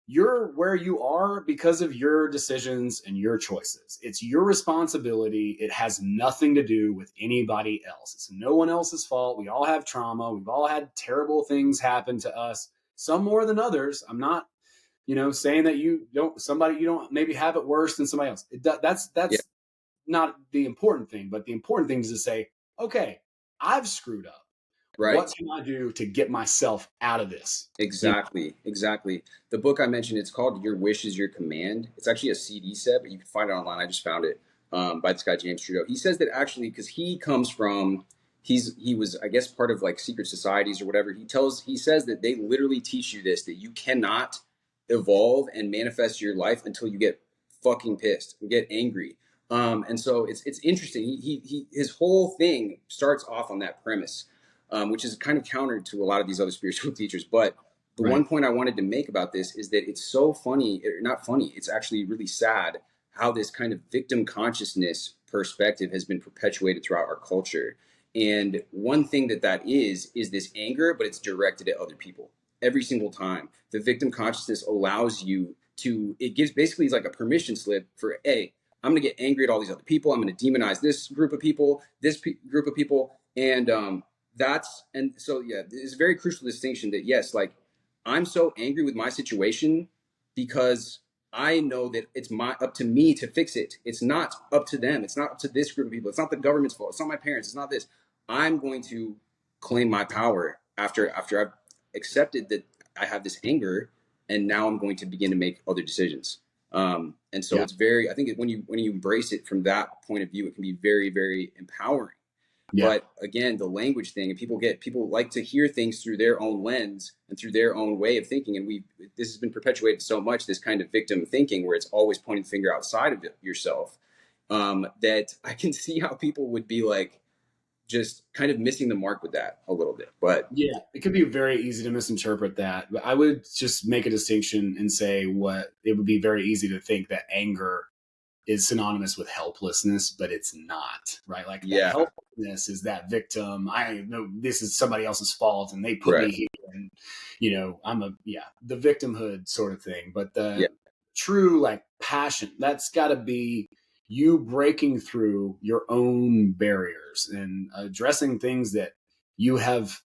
Speaker 2: you're where you are because of your decisions and your choices. It's your responsibility. It has nothing to do with anybody else. It's no one else's fault. We all have trauma. We've all had terrible things happen to us, some more than others. I'm not, saying that you don't maybe have it worse than somebody else. That's not the important thing. But the important thing is to say, okay, I've screwed up.
Speaker 1: right.
Speaker 2: What can I do to get myself out of this?
Speaker 1: Exactly. The book I mentioned, it's called Your Wish is Your Command. It's actually a CD set, but you can find it online. I just found it by this guy James Trudeau. He says that actually, because he comes from, he was, I guess, part of like secret societies or whatever. He says that they literally teach you this, that you cannot evolve and manifest your life until you get fucking pissed and get angry. And so it's interesting. His whole thing starts off on that premise. Which is kind of counter to a lot of these other spiritual teachers. But the one point I wanted to make about this is that it's so funny, not funny, it's actually really sad how this kind of victim consciousness perspective has been perpetuated throughout our culture. And one thing that is this anger, but it's directed at other people. every single time. The victim consciousness allows you to, it gives basically like a permission slip for, hey, I'm going to get angry at all these other people. I'm going to demonize this group of people, group of people. And and so, yeah, it's a very crucial distinction that, yes, like I'm so angry with my situation because I know that it's up to me to fix it. It's not up to them. It's not up to this group of people. It's not the government's fault. It's not my parents. It's not this. I'm going to claim my power after I've accepted that I have this anger, and now I'm going to begin to make other decisions. And so it's very, I think when you embrace it from that point of view, it can be very, very empowering. Yeah. But again, the language thing, and people like to hear things through their own lens and through their own way of thinking. And this has been perpetuated so much, this kind of victim thinking where it's always pointing the finger outside of yourself, that I can see how people would be like, just kind of missing the mark with that a little bit. But
Speaker 2: yeah, it could be very easy to misinterpret that. But I would just make a distinction and say it would be very easy to think that anger is synonymous with helplessness, but it's not, right? Like that helplessness is that victim. I know this is somebody else's fault and they put me here, and I'm the victimhood sort of thing. But the true like passion, that's got to be you breaking through your own barriers and addressing things that you have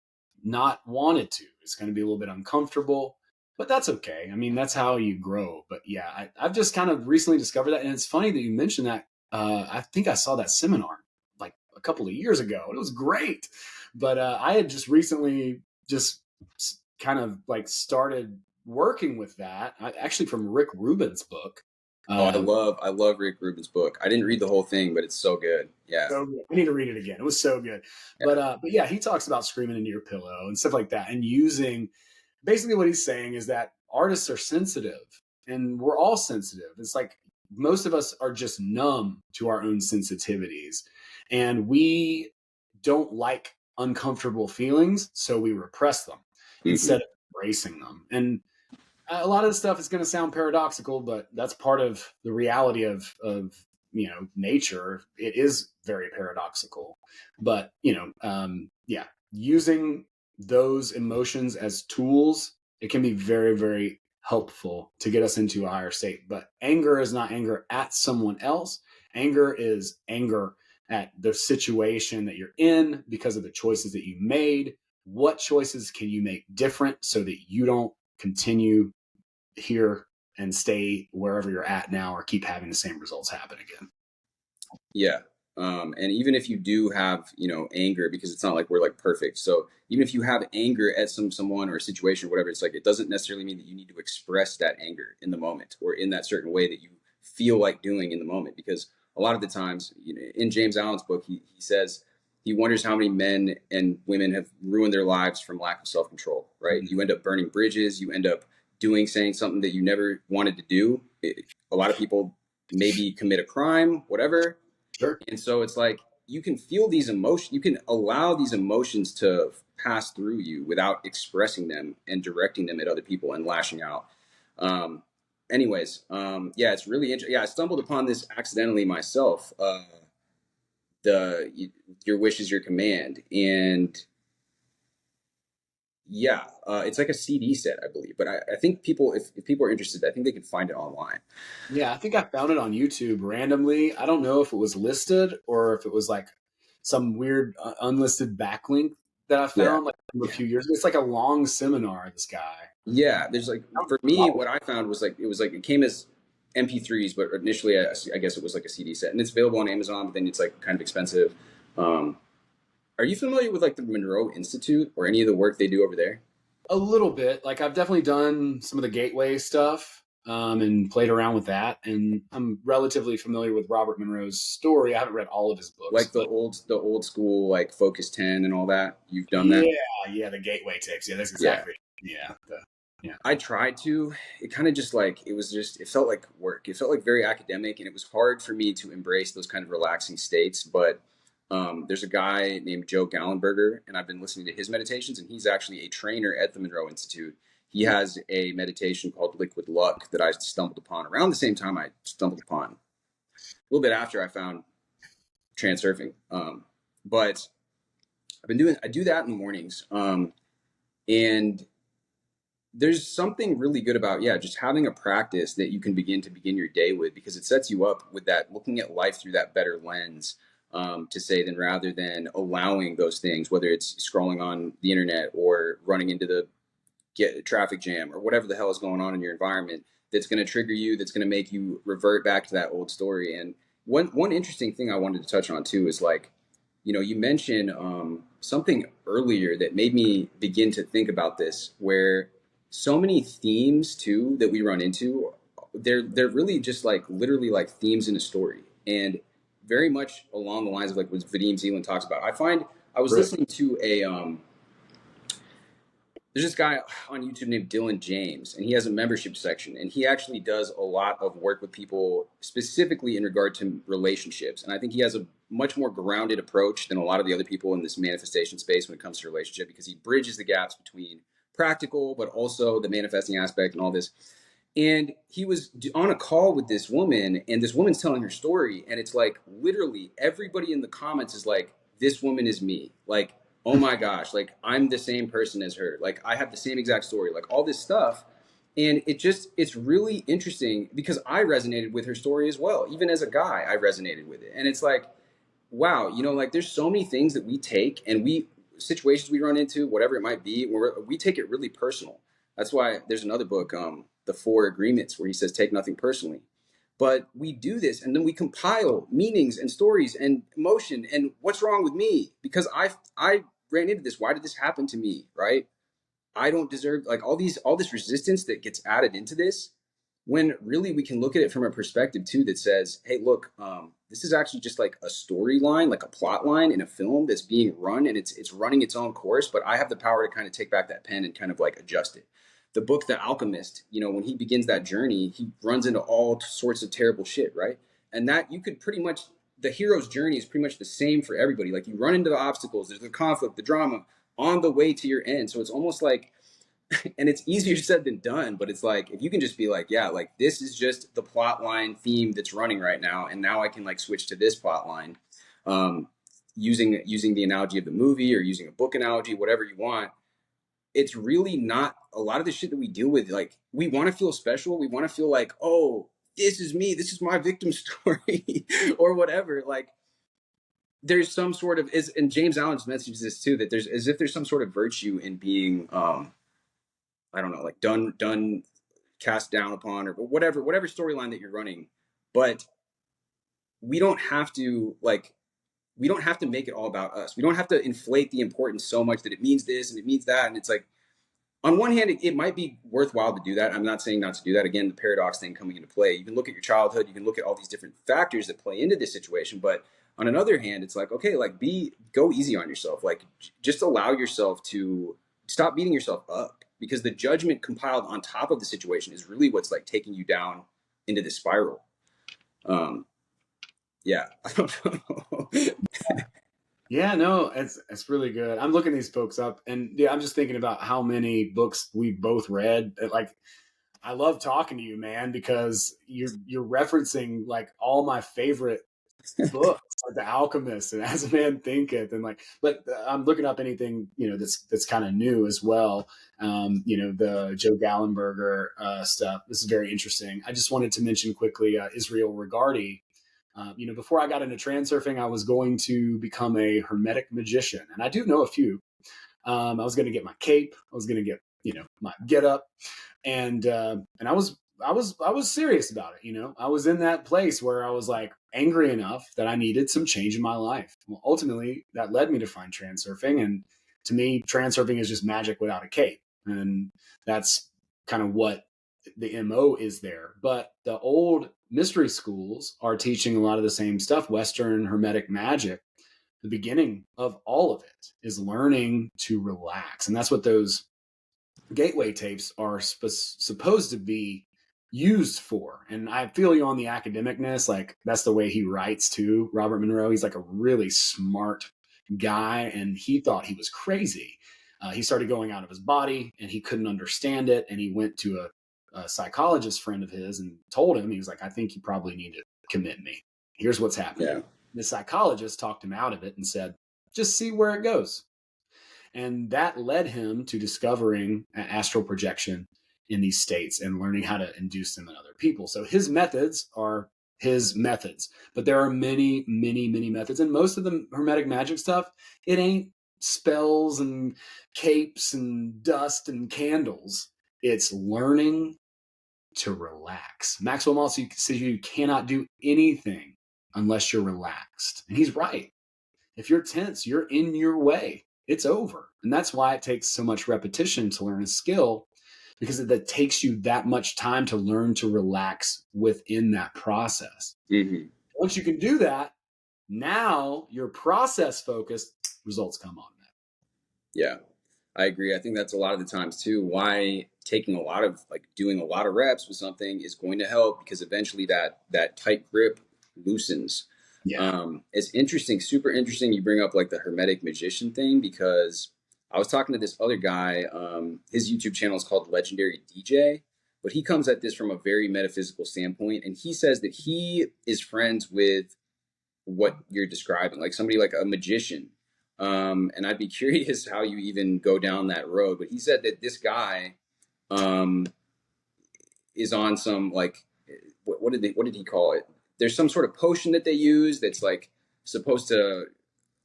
Speaker 2: not wanted to. It's going to be a little bit uncomfortable, but that's okay. I mean, that's how you grow. But yeah, I've just kind of recently discovered that. And it's funny that you mentioned that. I think I saw that seminar like a couple of years ago, and it was great. But I had just recently just kind of like started working with that, actually from Rick Rubin's book.
Speaker 1: I love Rick Rubin's book. I didn't read the whole thing, but it's so good. Yeah.
Speaker 2: So good. I need to read it again. It was so good. Yeah. But yeah, he talks about screaming into your pillow and stuff like that, and using, basically what he's saying is that artists are sensitive, and we're all sensitive. It's like most of us are just numb to our own sensitivities, and we don't like uncomfortable feelings, so we repress them instead of embracing them. And a lot of the stuff is going to sound paradoxical, but that's part of the reality of nature. It is very paradoxical, but using those emotions as tools, it can be very, very helpful to get us into a higher state. But anger is not anger at someone else. Anger is anger at the situation that you're in because of the choices that you made. What choices can you make different so that you don't continue here and stay wherever you're at now, or keep having the same results happen again?
Speaker 1: Yeah. And even if you do have, anger, because it's not like we're like perfect. So even if you have anger at someone or a situation or whatever, it's like, it doesn't necessarily mean that you need to express that anger in the moment or in that certain way that you feel like doing in the moment. Because a lot of the times, in James Allen's book, he says he wonders how many men and women have ruined their lives from lack of self-control, right? Mm-hmm. You end up burning bridges, you end up saying something that you never wanted to do. A lot of people maybe commit a crime, whatever.
Speaker 2: Sure.
Speaker 1: And so it's like, you can feel these emotions, you can allow these emotions to pass through you without expressing them and directing them at other people and lashing out. It's really interesting. Yeah, I stumbled upon this accidentally myself. Your wish is your command. And it's like a CD set, I believe. But I think people, if people are interested, I think they can find it online.
Speaker 2: Yeah, I think I found it on YouTube randomly. I don't know if it was listed or if it was like some weird unlisted backlink that I found like a few years ago. It's like a long seminar, this guy.
Speaker 1: Yeah, there's like, for me, what I found was like, it came as MP3s, but initially I guess it was like a CD set, and it's available on Amazon, but then it's like kind of expensive. Are you familiar with like the Monroe Institute or any of the work they do over there?
Speaker 2: A little bit. Like I've definitely done some of the Gateway stuff and played around with that. And I'm relatively familiar with Robert Monroe's story. I haven't read all of his books.
Speaker 1: Like the old school, like Focus 10 and all that. You've done that?
Speaker 2: Yeah, the Gateway tapes. Yeah, that's exactly. Yeah.
Speaker 1: I tried to. It kind of just like, it felt like work. It felt like very academic, and it was hard for me to embrace those kind of relaxing states. But there's a guy named Joe Gallenberger, and I've been listening to his meditations, and he's actually a trainer at the Monroe Institute. He has a meditation called Liquid Luck that I stumbled upon around the same time I stumbled upon, a little bit after I found Transurfing. But I do that in the mornings. And there's something really good about, yeah, just having a practice that you can begin your day with, because it sets you up with that, looking at life through that better lens, to say, than rather than allowing those things, whether it's scrolling on the internet or running into the get a traffic jam or whatever the hell is going on in your environment, that's going to trigger you, that's going to make you revert back to that old story. And one interesting thing I wanted to touch on too is like, you mentioned something earlier that made me begin to think about this, where so many themes too that we run into, they're really just like literally like themes in a story, and very much along the lines of like what Vadim Zeland talks about. I find I was
Speaker 2: Right.
Speaker 1: listening to a there's this guy on YouTube named Dylan James, and he has a membership section, and he actually does a lot of work with people specifically in regard to relationships. And I think he has a much more grounded approach than a lot of the other people in this manifestation space when it comes to relationship, because he bridges the gaps between practical, but also the manifesting aspect and all this. And he was on a call with this woman, and this woman's telling her story, and it's like literally everybody in the comments is like, "This woman is me." Like, oh my gosh, like I'm the same person as her. Like I have the same exact story, like all this stuff. And it's really interesting because I resonated with her story as well. Even as a guy, I resonated with it. And it's like, wow, like there's so many things that we take, and situations we run into, whatever it might be, where we take it really personal. That's why there's another book, The Four Agreements, where he says, take nothing personally. But we do this, and then we compile meanings and stories and emotion and what's wrong with me, because I ran into this. Why did this happen to me? Right? I don't deserve, like, all this resistance that gets added into this, when really we can look at it from a perspective too that says, hey, look, this is actually just like a storyline, like a plot line in a film that's being run, and it's running its own course, but I have the power to kind of take back that pen and kind of like adjust it. The book The Alchemist, when he begins that journey, he runs into all sorts of terrible shit, right? And that you could pretty much, the hero's journey is pretty much the same for everybody. Like, you run into the obstacles, there's the conflict, the drama on the way to your end. So it's almost like, and it's easier said than done, but it's like, if you can just be like, yeah, like this is just the plot line theme that's running right now, and now I can like switch to this plot line, using the analogy of the movie, or using a book analogy, whatever you want. It's really not a lot of the shit that we deal with. Like, we want to feel special, we want to feel like, oh, this is me, this is my victim story, or whatever. Like, there's some sort of and James Allen's mentions this too, that there's, as if there's some sort of virtue in being I don't know, like done, cast down upon, or whatever storyline that you're running. But we don't have to make it all about us. We don't have to inflate the importance so much that it means this and it means that. And it's like, on one hand, it might be worthwhile to do that. I'm not saying not to do that. Again, the paradox thing coming into play. You can look at your childhood. You can look at all these different factors that play into this situation. But on another hand, it's like, okay, like go easy on yourself. Like, just allow yourself to stop beating yourself up, because the judgment compiled on top of the situation is really what's like taking you down into this spiral. Yeah, I don't know.
Speaker 2: Yeah, no, it's really good. I'm looking these books up, and yeah, I'm just thinking about how many books we've both read. Like, I love talking to you, man, because you're referencing like all my favorite books, like The Alchemist and As a Man Thinketh, and like. But I'm looking up anything that's kind of new as well. The Joe Gallenberger stuff. This is very interesting. I just wanted to mention quickly Israel Regardie. Before I got into transurfing, I was going to become a hermetic magician, and I do know a few. I was going to get my cape. I was going to get my get up, and I was serious about it. I was in that place where I was like angry enough that I needed some change in my life. Well, ultimately, that led me to find transurfing, and to me, transurfing is just magic without a cape, and that's kind of what the MO is there. But the old mystery schools are teaching a lot of the same stuff. Western Hermetic magic, the beginning of all of it is learning to relax. And that's what those gateway tapes are supposed to be used for. And I feel you on the academicness. Like, that's the way he writes too. Robert Monroe, he's like a really smart guy, and he thought he was crazy. He started going out of his body, and he couldn't understand it. And he went to a psychologist friend of his and told him, he was like, I think you probably need to commit me. Here's what's happening.
Speaker 1: Yeah.
Speaker 2: The psychologist talked him out of it and said, just see where it goes. And that led him to discovering astral projection in these states and learning how to induce them in other people. So his methods are his methods, but there are many, many, many methods. And most of the Hermetic magic stuff, it ain't spells and capes and dust and candles. It's learning to relax. Maxwell Maltz says you cannot do anything unless you're relaxed. And he's right. If you're tense, you're in your way. It's over. And that's why it takes so much repetition to learn a skill, because it takes you that much time to learn to relax within that process.
Speaker 1: Mm-hmm.
Speaker 2: Once you can do that, now your process focused results come on that.
Speaker 1: Yeah, I agree. I think that's a lot of the times too why taking a lot of doing a lot of reps with something is going to help, because eventually that tight grip loosens.
Speaker 2: Yeah.
Speaker 1: It's interesting, super interesting. You bring up like the Hermetic magician thing, because I was talking to this other guy. His YouTube channel is called Legendary DJ, but he comes at this from a very metaphysical standpoint, and he says that he is friends with what you're describing, like somebody like a magician. And I'd be curious how you even go down that road. But he said that this guy is on some like what did he call it? There's some sort of potion that they use that's like supposed to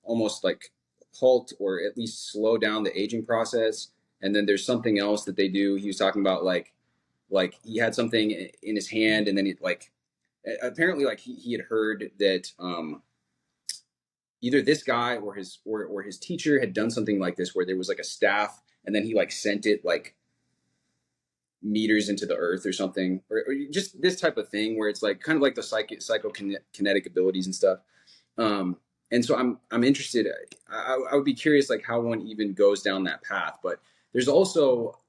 Speaker 1: almost like halt or at least slow down the aging process. And then there's something else that they do. He was talking about like he had something in his hand, and then it like apparently like he had heard that either this guy or his teacher had done something like this, where there was like a staff, and then he like sent it like meters into the earth or something, or just this type of thing where it's like kind of like the psychokinetic abilities and stuff. And so I'm interested. I would be curious like how one even goes down that path. But there's also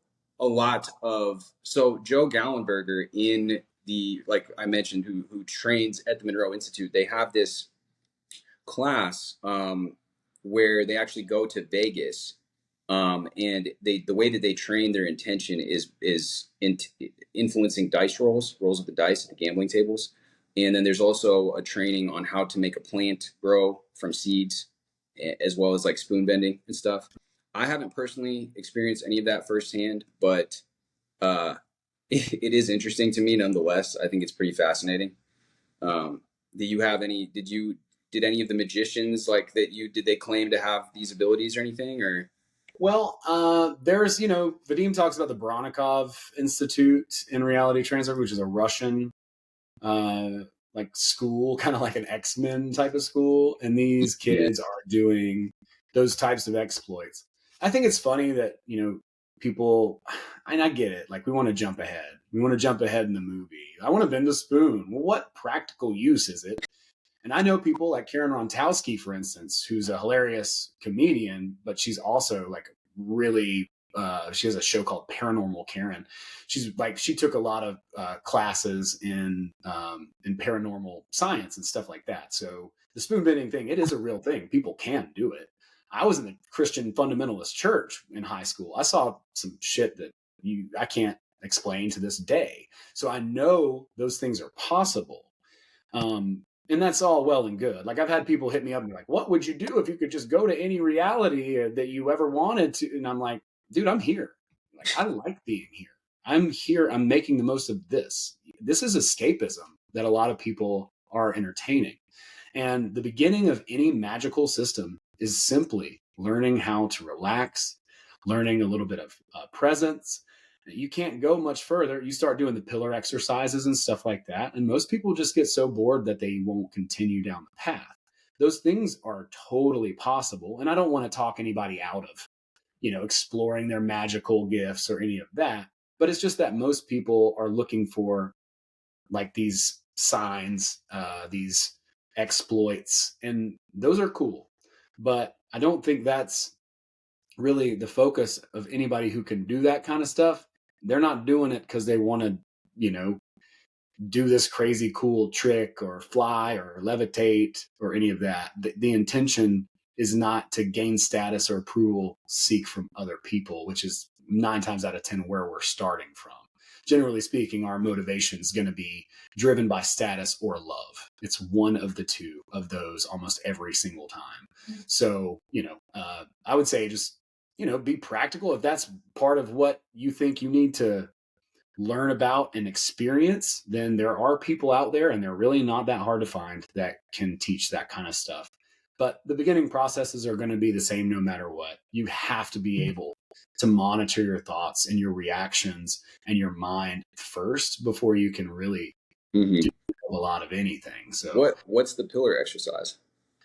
Speaker 1: a lot of, so Joe Gallenberger, in the, like I mentioned, who trains at the Monroe Institute, they have this class where they actually go to Vegas, and the way that they train their intention is influencing dice rolls of the dice at the gambling tables. And then there's also a training on how to make a plant grow from seeds, as well as like spoon bending and stuff. I haven't personally experienced any of that firsthand, but it is interesting to me nonetheless. I think it's pretty fascinating. Do you have any? Did any of the magicians like that did they claim to have these abilities or anything, or?
Speaker 2: Well, there's, Vadim talks about the Bronikov Institute in reality transfer, which is a Russian like school, kind of like an X-Men type of school. And these kids are doing those types of exploits. I think it's funny that, people, and I get it. Like, we want to jump ahead. We want to jump ahead in the movie. I want to bend a spoon. Well, what practical use is it? And I know people like Karen Rontowski, for instance, who's a hilarious comedian, but she's also like really, she has a show called Paranormal Karen. She took a lot of classes in paranormal science and stuff like that. So the spoon bending thing, it is a real thing. People can do it. I was in a Christian fundamentalist church in high school. I saw some shit that I can't explain to this day. So I know those things are possible. And that's all well and good. Like, I've had people hit me up and be like, what would you do if you could just go to any reality that you ever wanted to? And I'm like, dude, I'm here. Like, I like being here. I'm here. I'm making the most of this. This is escapism that a lot of people are entertaining. And the beginning of any magical system is simply learning how to relax, learning a little bit of presence. You can't go much further. You start doing the pillar exercises and stuff like that. And most people just get so bored that they won't continue down the path. Those things are totally possible. And I don't want to talk anybody out of, exploring their magical gifts or any of that. But it's just that most people are looking for like these signs, these exploits, and those are cool. But I don't think that's really the focus of anybody who can do that kind of stuff. They're not doing it because they want to, do this crazy cool trick or fly or levitate or any of that. The intention is not to gain status or approval seek from other people, which is 9 times out of 10 where we're starting from. Generally speaking, our motivation is going to be driven by status or love. It's one of the two of those almost every single time. So, I would say just be practical. If that's part of what you think you need to learn about and experience, then there are people out there, and they're really not that hard to find, that can teach that kind of stuff. But the beginning processes are going to be the same no matter what. You have to be able to monitor your thoughts and your reactions and your mind first before you can really do a lot of anything. So
Speaker 1: What's the pillar exercise?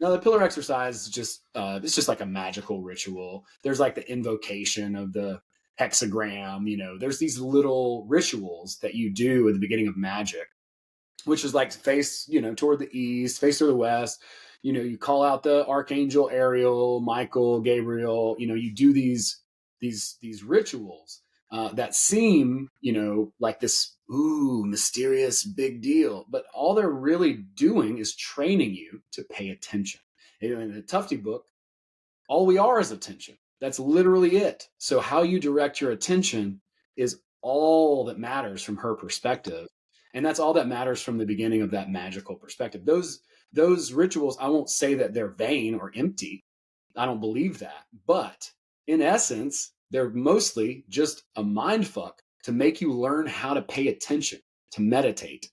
Speaker 2: now the pillar exercise is just it's just like a magical ritual. There's like the invocation of the hexagram. There's these little rituals that you do at the beginning of magic, which is like face toward the east, face toward the west. You call out the archangel Ariel, Michael, Gabriel. You do these rituals that seem like this mysterious big deal, but all they're really doing is training you to pay attention. In the Tufti book, all we are is attention. That's literally it. So how you direct your attention is all that matters from her perspective. And that's all that matters from the beginning of that magical perspective. Those rituals, I won't say that they're vain or empty. I don't believe that. But in essence, they're mostly just a mind fuck to make you learn how to pay attention, to meditate.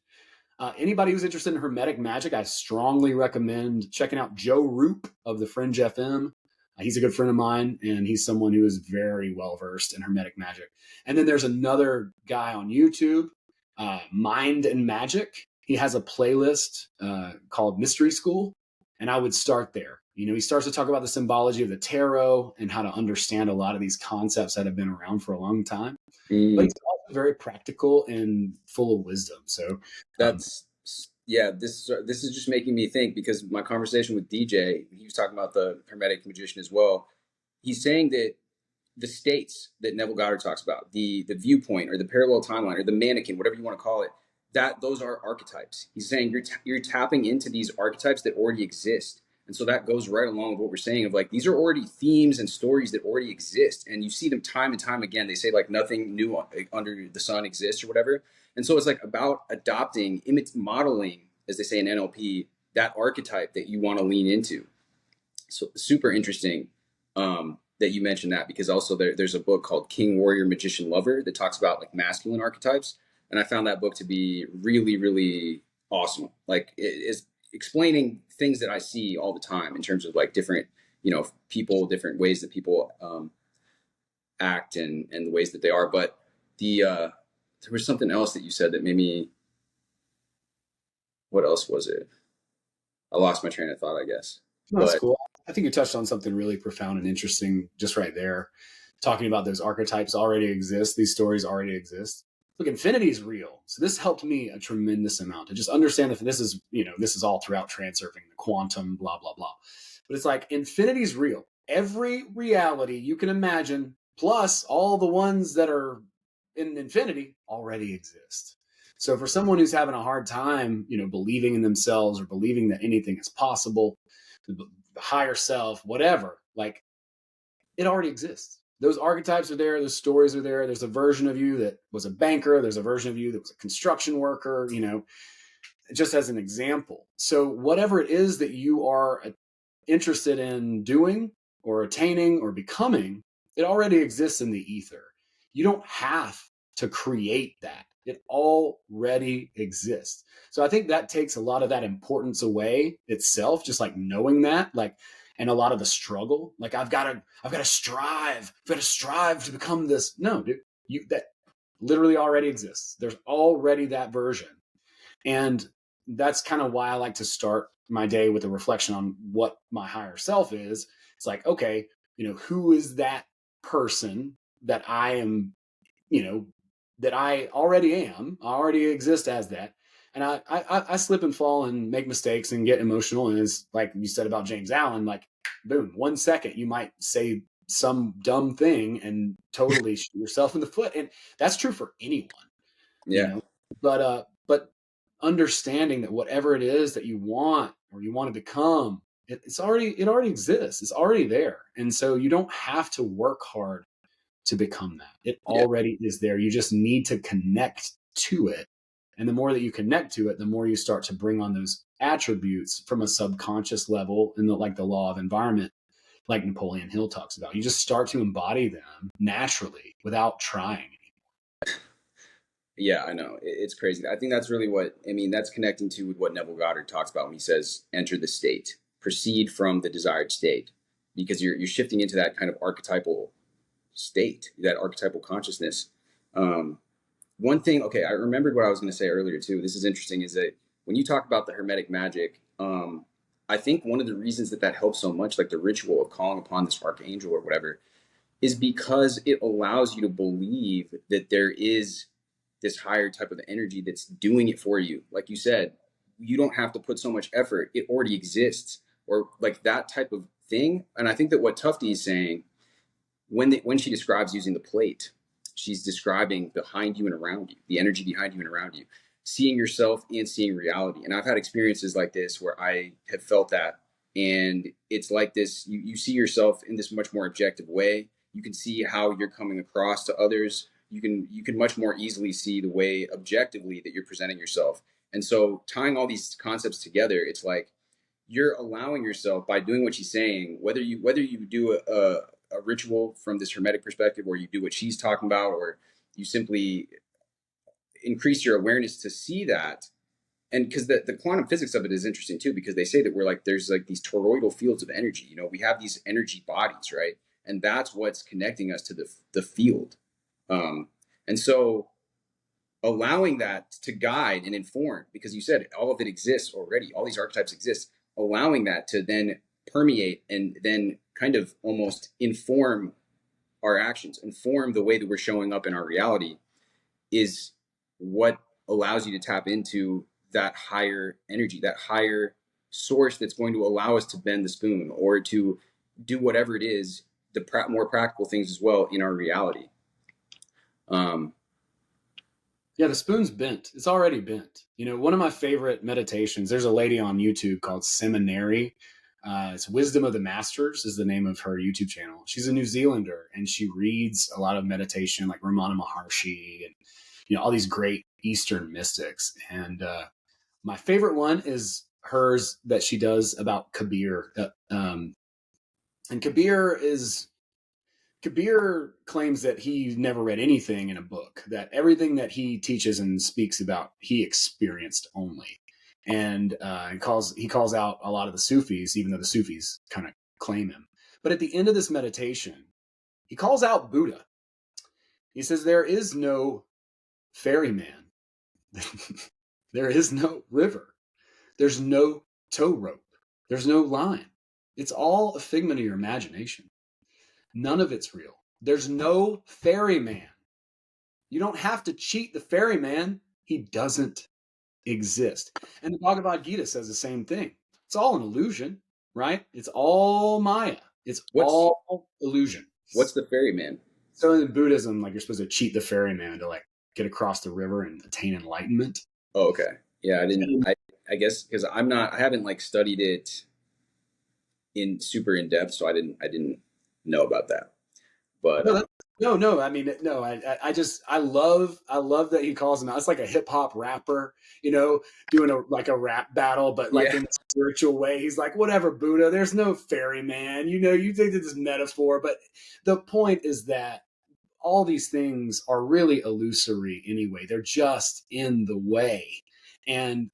Speaker 2: Anybody who's interested in Hermetic magic, I strongly recommend checking out Joe Roop of the Fringe FM. He's a good friend of mine, and he's someone who is very well versed in Hermetic magic. And then there's another guy on YouTube, Mind and Magic. He has a playlist called Mystery School, and I would start there. He starts to talk about the symbology of the tarot and how to understand a lot of these concepts that have been around for a long time. But he's also very practical and full of wisdom. So
Speaker 1: this is just making me think, because my conversation with DJ, he was talking about the Hermetic magician as well. He's saying that the states that Neville Goddard talks about, the viewpoint or the parallel timeline or the mannequin, whatever you want to call it, that those are archetypes. He's saying you're tapping into these archetypes that already exist. And so that goes right along with what we're saying of like, these are already themes and stories that already exist. And you see them time and time again. They say like nothing new under the sun exists or whatever. And so it's like about adopting, modeling, as they say in NLP, that archetype that you want to lean into. So super interesting that you mentioned that, because also there's a book called King, Warrior, Magician, Lover that talks about like masculine archetypes. And I found that book to be really, really awesome. Like it is explaining things that I see all the time in terms of like different, people, different ways that people act and the ways that they are. But there was something else that you said that made me, what else was it? I lost my train of thought, I guess.
Speaker 2: That's cool. I think you touched on something really profound and interesting just right there. Talking about those archetypes already exist. These stories already exist. Look, infinity is real. So this helped me a tremendous amount to just understand that this is all throughout Transurfing, the quantum, blah, blah, blah. But it's like infinity is real. Every reality you can imagine, plus all the ones that are in infinity, already exist. So for someone who's having a hard time, believing in themselves or believing that anything is possible, the higher self, whatever, like it already exists. Those archetypes are there. Those stories are there. There's a version of you that was a banker. There's a version of you that was a construction worker, just as an example. So whatever it is that you are interested in doing or attaining or becoming, it already exists in the ether. You don't have to create that. It already exists. So I think that takes a lot of that importance away itself, just like knowing that, and a lot of the struggle. Like I've got to strive to become this. No, dude, that literally already exists. There's already that version. And that's kind of why I like to start my day with a reflection on what my higher self is. It's like, okay, who is that person that I am, that I already am. I already exist as that. And I slip and fall and make mistakes and get emotional. And it's like you said about James Allen, like, boom, 1 second, you might say some dumb thing and totally shoot yourself in the foot. And that's true for anyone.
Speaker 1: Yeah.
Speaker 2: But understanding that whatever it is that you want or you want to become, it already exists. It's already there. And so you don't have to work hard to become that. It already is there. You just need to connect to it. And the more that you connect to it, the more you start to bring on those attributes from a subconscious level in the law of environment like Napoleon Hill talks about. You just start to embody them naturally without trying.
Speaker 1: Yeah, I know. It's crazy. I think that's really what, I mean, that's connecting to what Neville Goddard talks about when he says, enter the state, proceed from the desired state, because you're shifting into that kind of archetypal state, that archetypal consciousness. One thing, okay, I remembered what I was going to say earlier too. This is interesting, is that when you talk about the Hermetic magic, I think one of the reasons that helps so much, like the ritual of calling upon this archangel or whatever, is because it allows you to believe that there is this higher type of energy that's doing it for you. Like you said, you don't have to put so much effort. It already exists, or like that type of thing. And I think that what Tufti is saying, when she describes using the plate, she's describing behind you and around you, the energy behind you and around you, seeing yourself and seeing reality. And I've had experiences like this where I have felt that. And it's like this, you see yourself in this much more objective way. You can see how you're coming across to others. You can much more easily see the way objectively that you're presenting yourself. And so tying all these concepts together, it's like you're allowing yourself, by doing what she's saying, whether you do a ritual from this Hermetic perspective, or you do what she's talking about, or you simply increase your awareness to see that. And because the quantum physics of it is interesting too, because they say that we're like, there's like these toroidal fields of energy. You know, we have these energy bodies, right? And that's what's connecting us to the field. And so allowing that to guide and inform, because you said all of it exists already, all these archetypes exist, allowing that to then permeate and then kind of almost inform our actions, inform the way that we're showing up in our reality, is what allows you to tap into that higher energy, that higher source that's going to allow us to bend the spoon or to do whatever it is, the more practical things as well in our reality.
Speaker 2: Yeah, the spoon's bent. It's already bent. You know, one of my favorite meditations, there's a lady on YouTube called Seminary. It's Wisdom of the Masters is the name of her YouTube channel. She's a New Zealander, and she reads a lot of meditation, like Ramana Maharshi and, you know, all these great Eastern mystics. And my favorite one is hers that she does about Kabir. And Kabir claims that he never read anything in a book, that everything that he teaches and speaks about, he experienced only. And he calls out a lot of the Sufis, even though the Sufis kind of claim him. But at the end of this meditation, he calls out Buddha. He says, there is no ferryman. There is no river. There's no tow rope. There's no line. It's all a figment of your imagination. None of it's real. There's no ferryman. You don't have to cheat the ferryman. He doesn't exist. And the Bhagavad Gita says the same thing. It's all an illusion, right? It's all Maya. It's all illusion.
Speaker 1: What's the ferryman?
Speaker 2: So in Buddhism, like, you're supposed to cheat the ferryman to like get across the river and attain enlightenment.
Speaker 1: Oh, okay. Yeah, I guess because I haven't like studied it super in depth, so I didn't know about that. But
Speaker 2: no. I mean, no. I love that he calls him out. It's like a hip hop rapper, you know, doing a rap battle, but like in a spiritual way. He's like, whatever, Buddha. There's no ferryman. You know, you think that this metaphor, but the point is that all these things are really illusory anyway. They're just in the way, and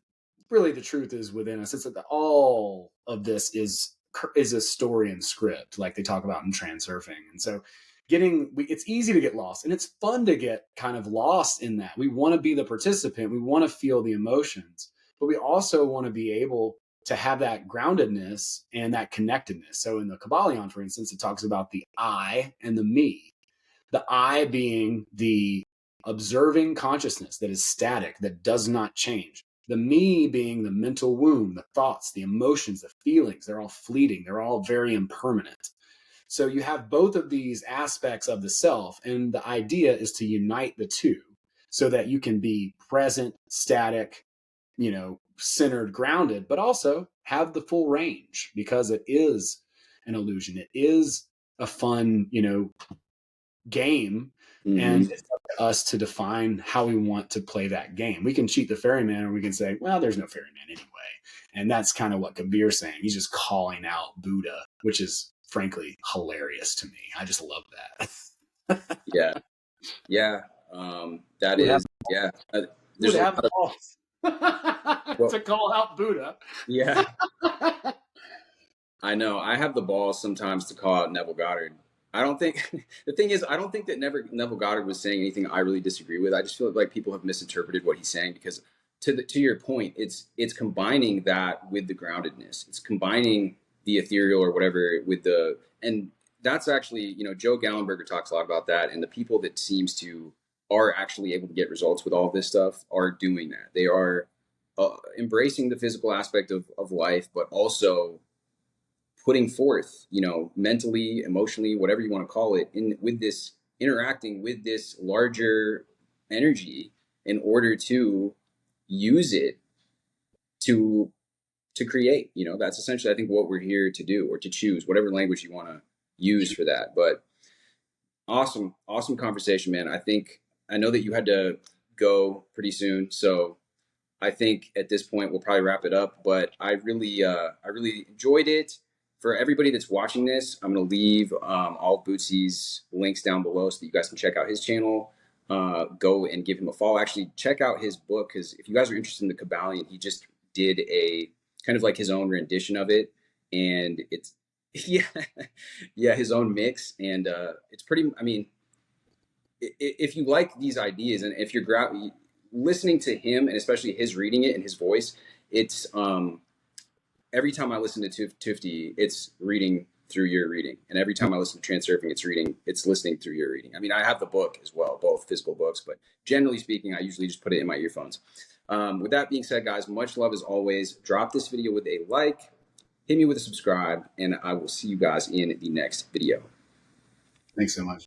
Speaker 2: really, the truth is within us. It's that all of this is a story and script, like they talk about in Transurfing, and so. It's easy to get lost, and it's fun to get kind of lost in that. We want to be the participant. We want to feel the emotions, but we also want to be able to have that groundedness and that connectedness. So in the Kabbalion, for instance, it talks about the I and the me. The I being the observing consciousness that is static, that does not change. The me being the mental womb, the thoughts, the emotions, the feelings. They're all fleeting. They're all very impermanent. So you have both of these aspects of the self, and the idea is to unite the two so that you can be present, static, you know, centered, grounded, but also have the full range, because it is an illusion. It is a fun, you know, game. Mm-hmm. And it's up to us to define how we want to play that game. We can cheat the ferryman, or we can say, well, there's no ferryman anyway. And that's kind of what Kabir's saying. He's just calling out Buddha, which is frankly hilarious to me. I just love that.
Speaker 1: Yeah. Yeah. That
Speaker 2: Who would have,
Speaker 1: is, yeah.
Speaker 2: who
Speaker 1: There's
Speaker 2: would
Speaker 1: a
Speaker 2: have
Speaker 1: lot
Speaker 2: the
Speaker 1: of,
Speaker 2: balls
Speaker 1: well,
Speaker 2: to call out Buddha?
Speaker 1: yeah, I know. I have the balls sometimes to call out Neville Goddard. I don't think the thing is, I don't think that Neville Goddard was saying anything I really disagree with. I just feel like people have misinterpreted what he's saying because to your point, it's combining that with the groundedness. It's combining the ethereal or whatever with the and that's actually, Joe Gallenberger talks a lot about that, and the people that seems to are actually able to get results with all of this stuff are doing that. They are embracing the physical aspect of life, but also putting forth, mentally, emotionally, whatever you want to call it, in with this interacting with this larger energy in order to use it to create. That's essentially, I think, what we're here to do, or to choose whatever language you want to use for that. But awesome conversation, man. I know that you had to go pretty soon, so I think at this point we'll probably wrap it up. But I really enjoyed it. For everybody that's watching this, I'm going to leave all Bootsy's links down below so that you guys can check out his channel. Go and give him a follow. Actually, check out his book, because if you guys are interested in the Kabbalion, he just did a kind of like his own rendition of it, and it's yeah, yeah, his own mix, and it's pretty. I mean, if you like these ideas, and if you're listening to him, and especially his reading it and his voice, it's every time I listen to Tufti, it's reading through your reading, and every time I listen to Transurfing, it's listening through your reading. I mean, I have the book as well, both physical books, but generally speaking, I usually just put it in my earphones. With that being said, guys, much love as always. Drop this video with a like, hit me with a subscribe, and I will see you guys in the next video.
Speaker 2: Thanks so much.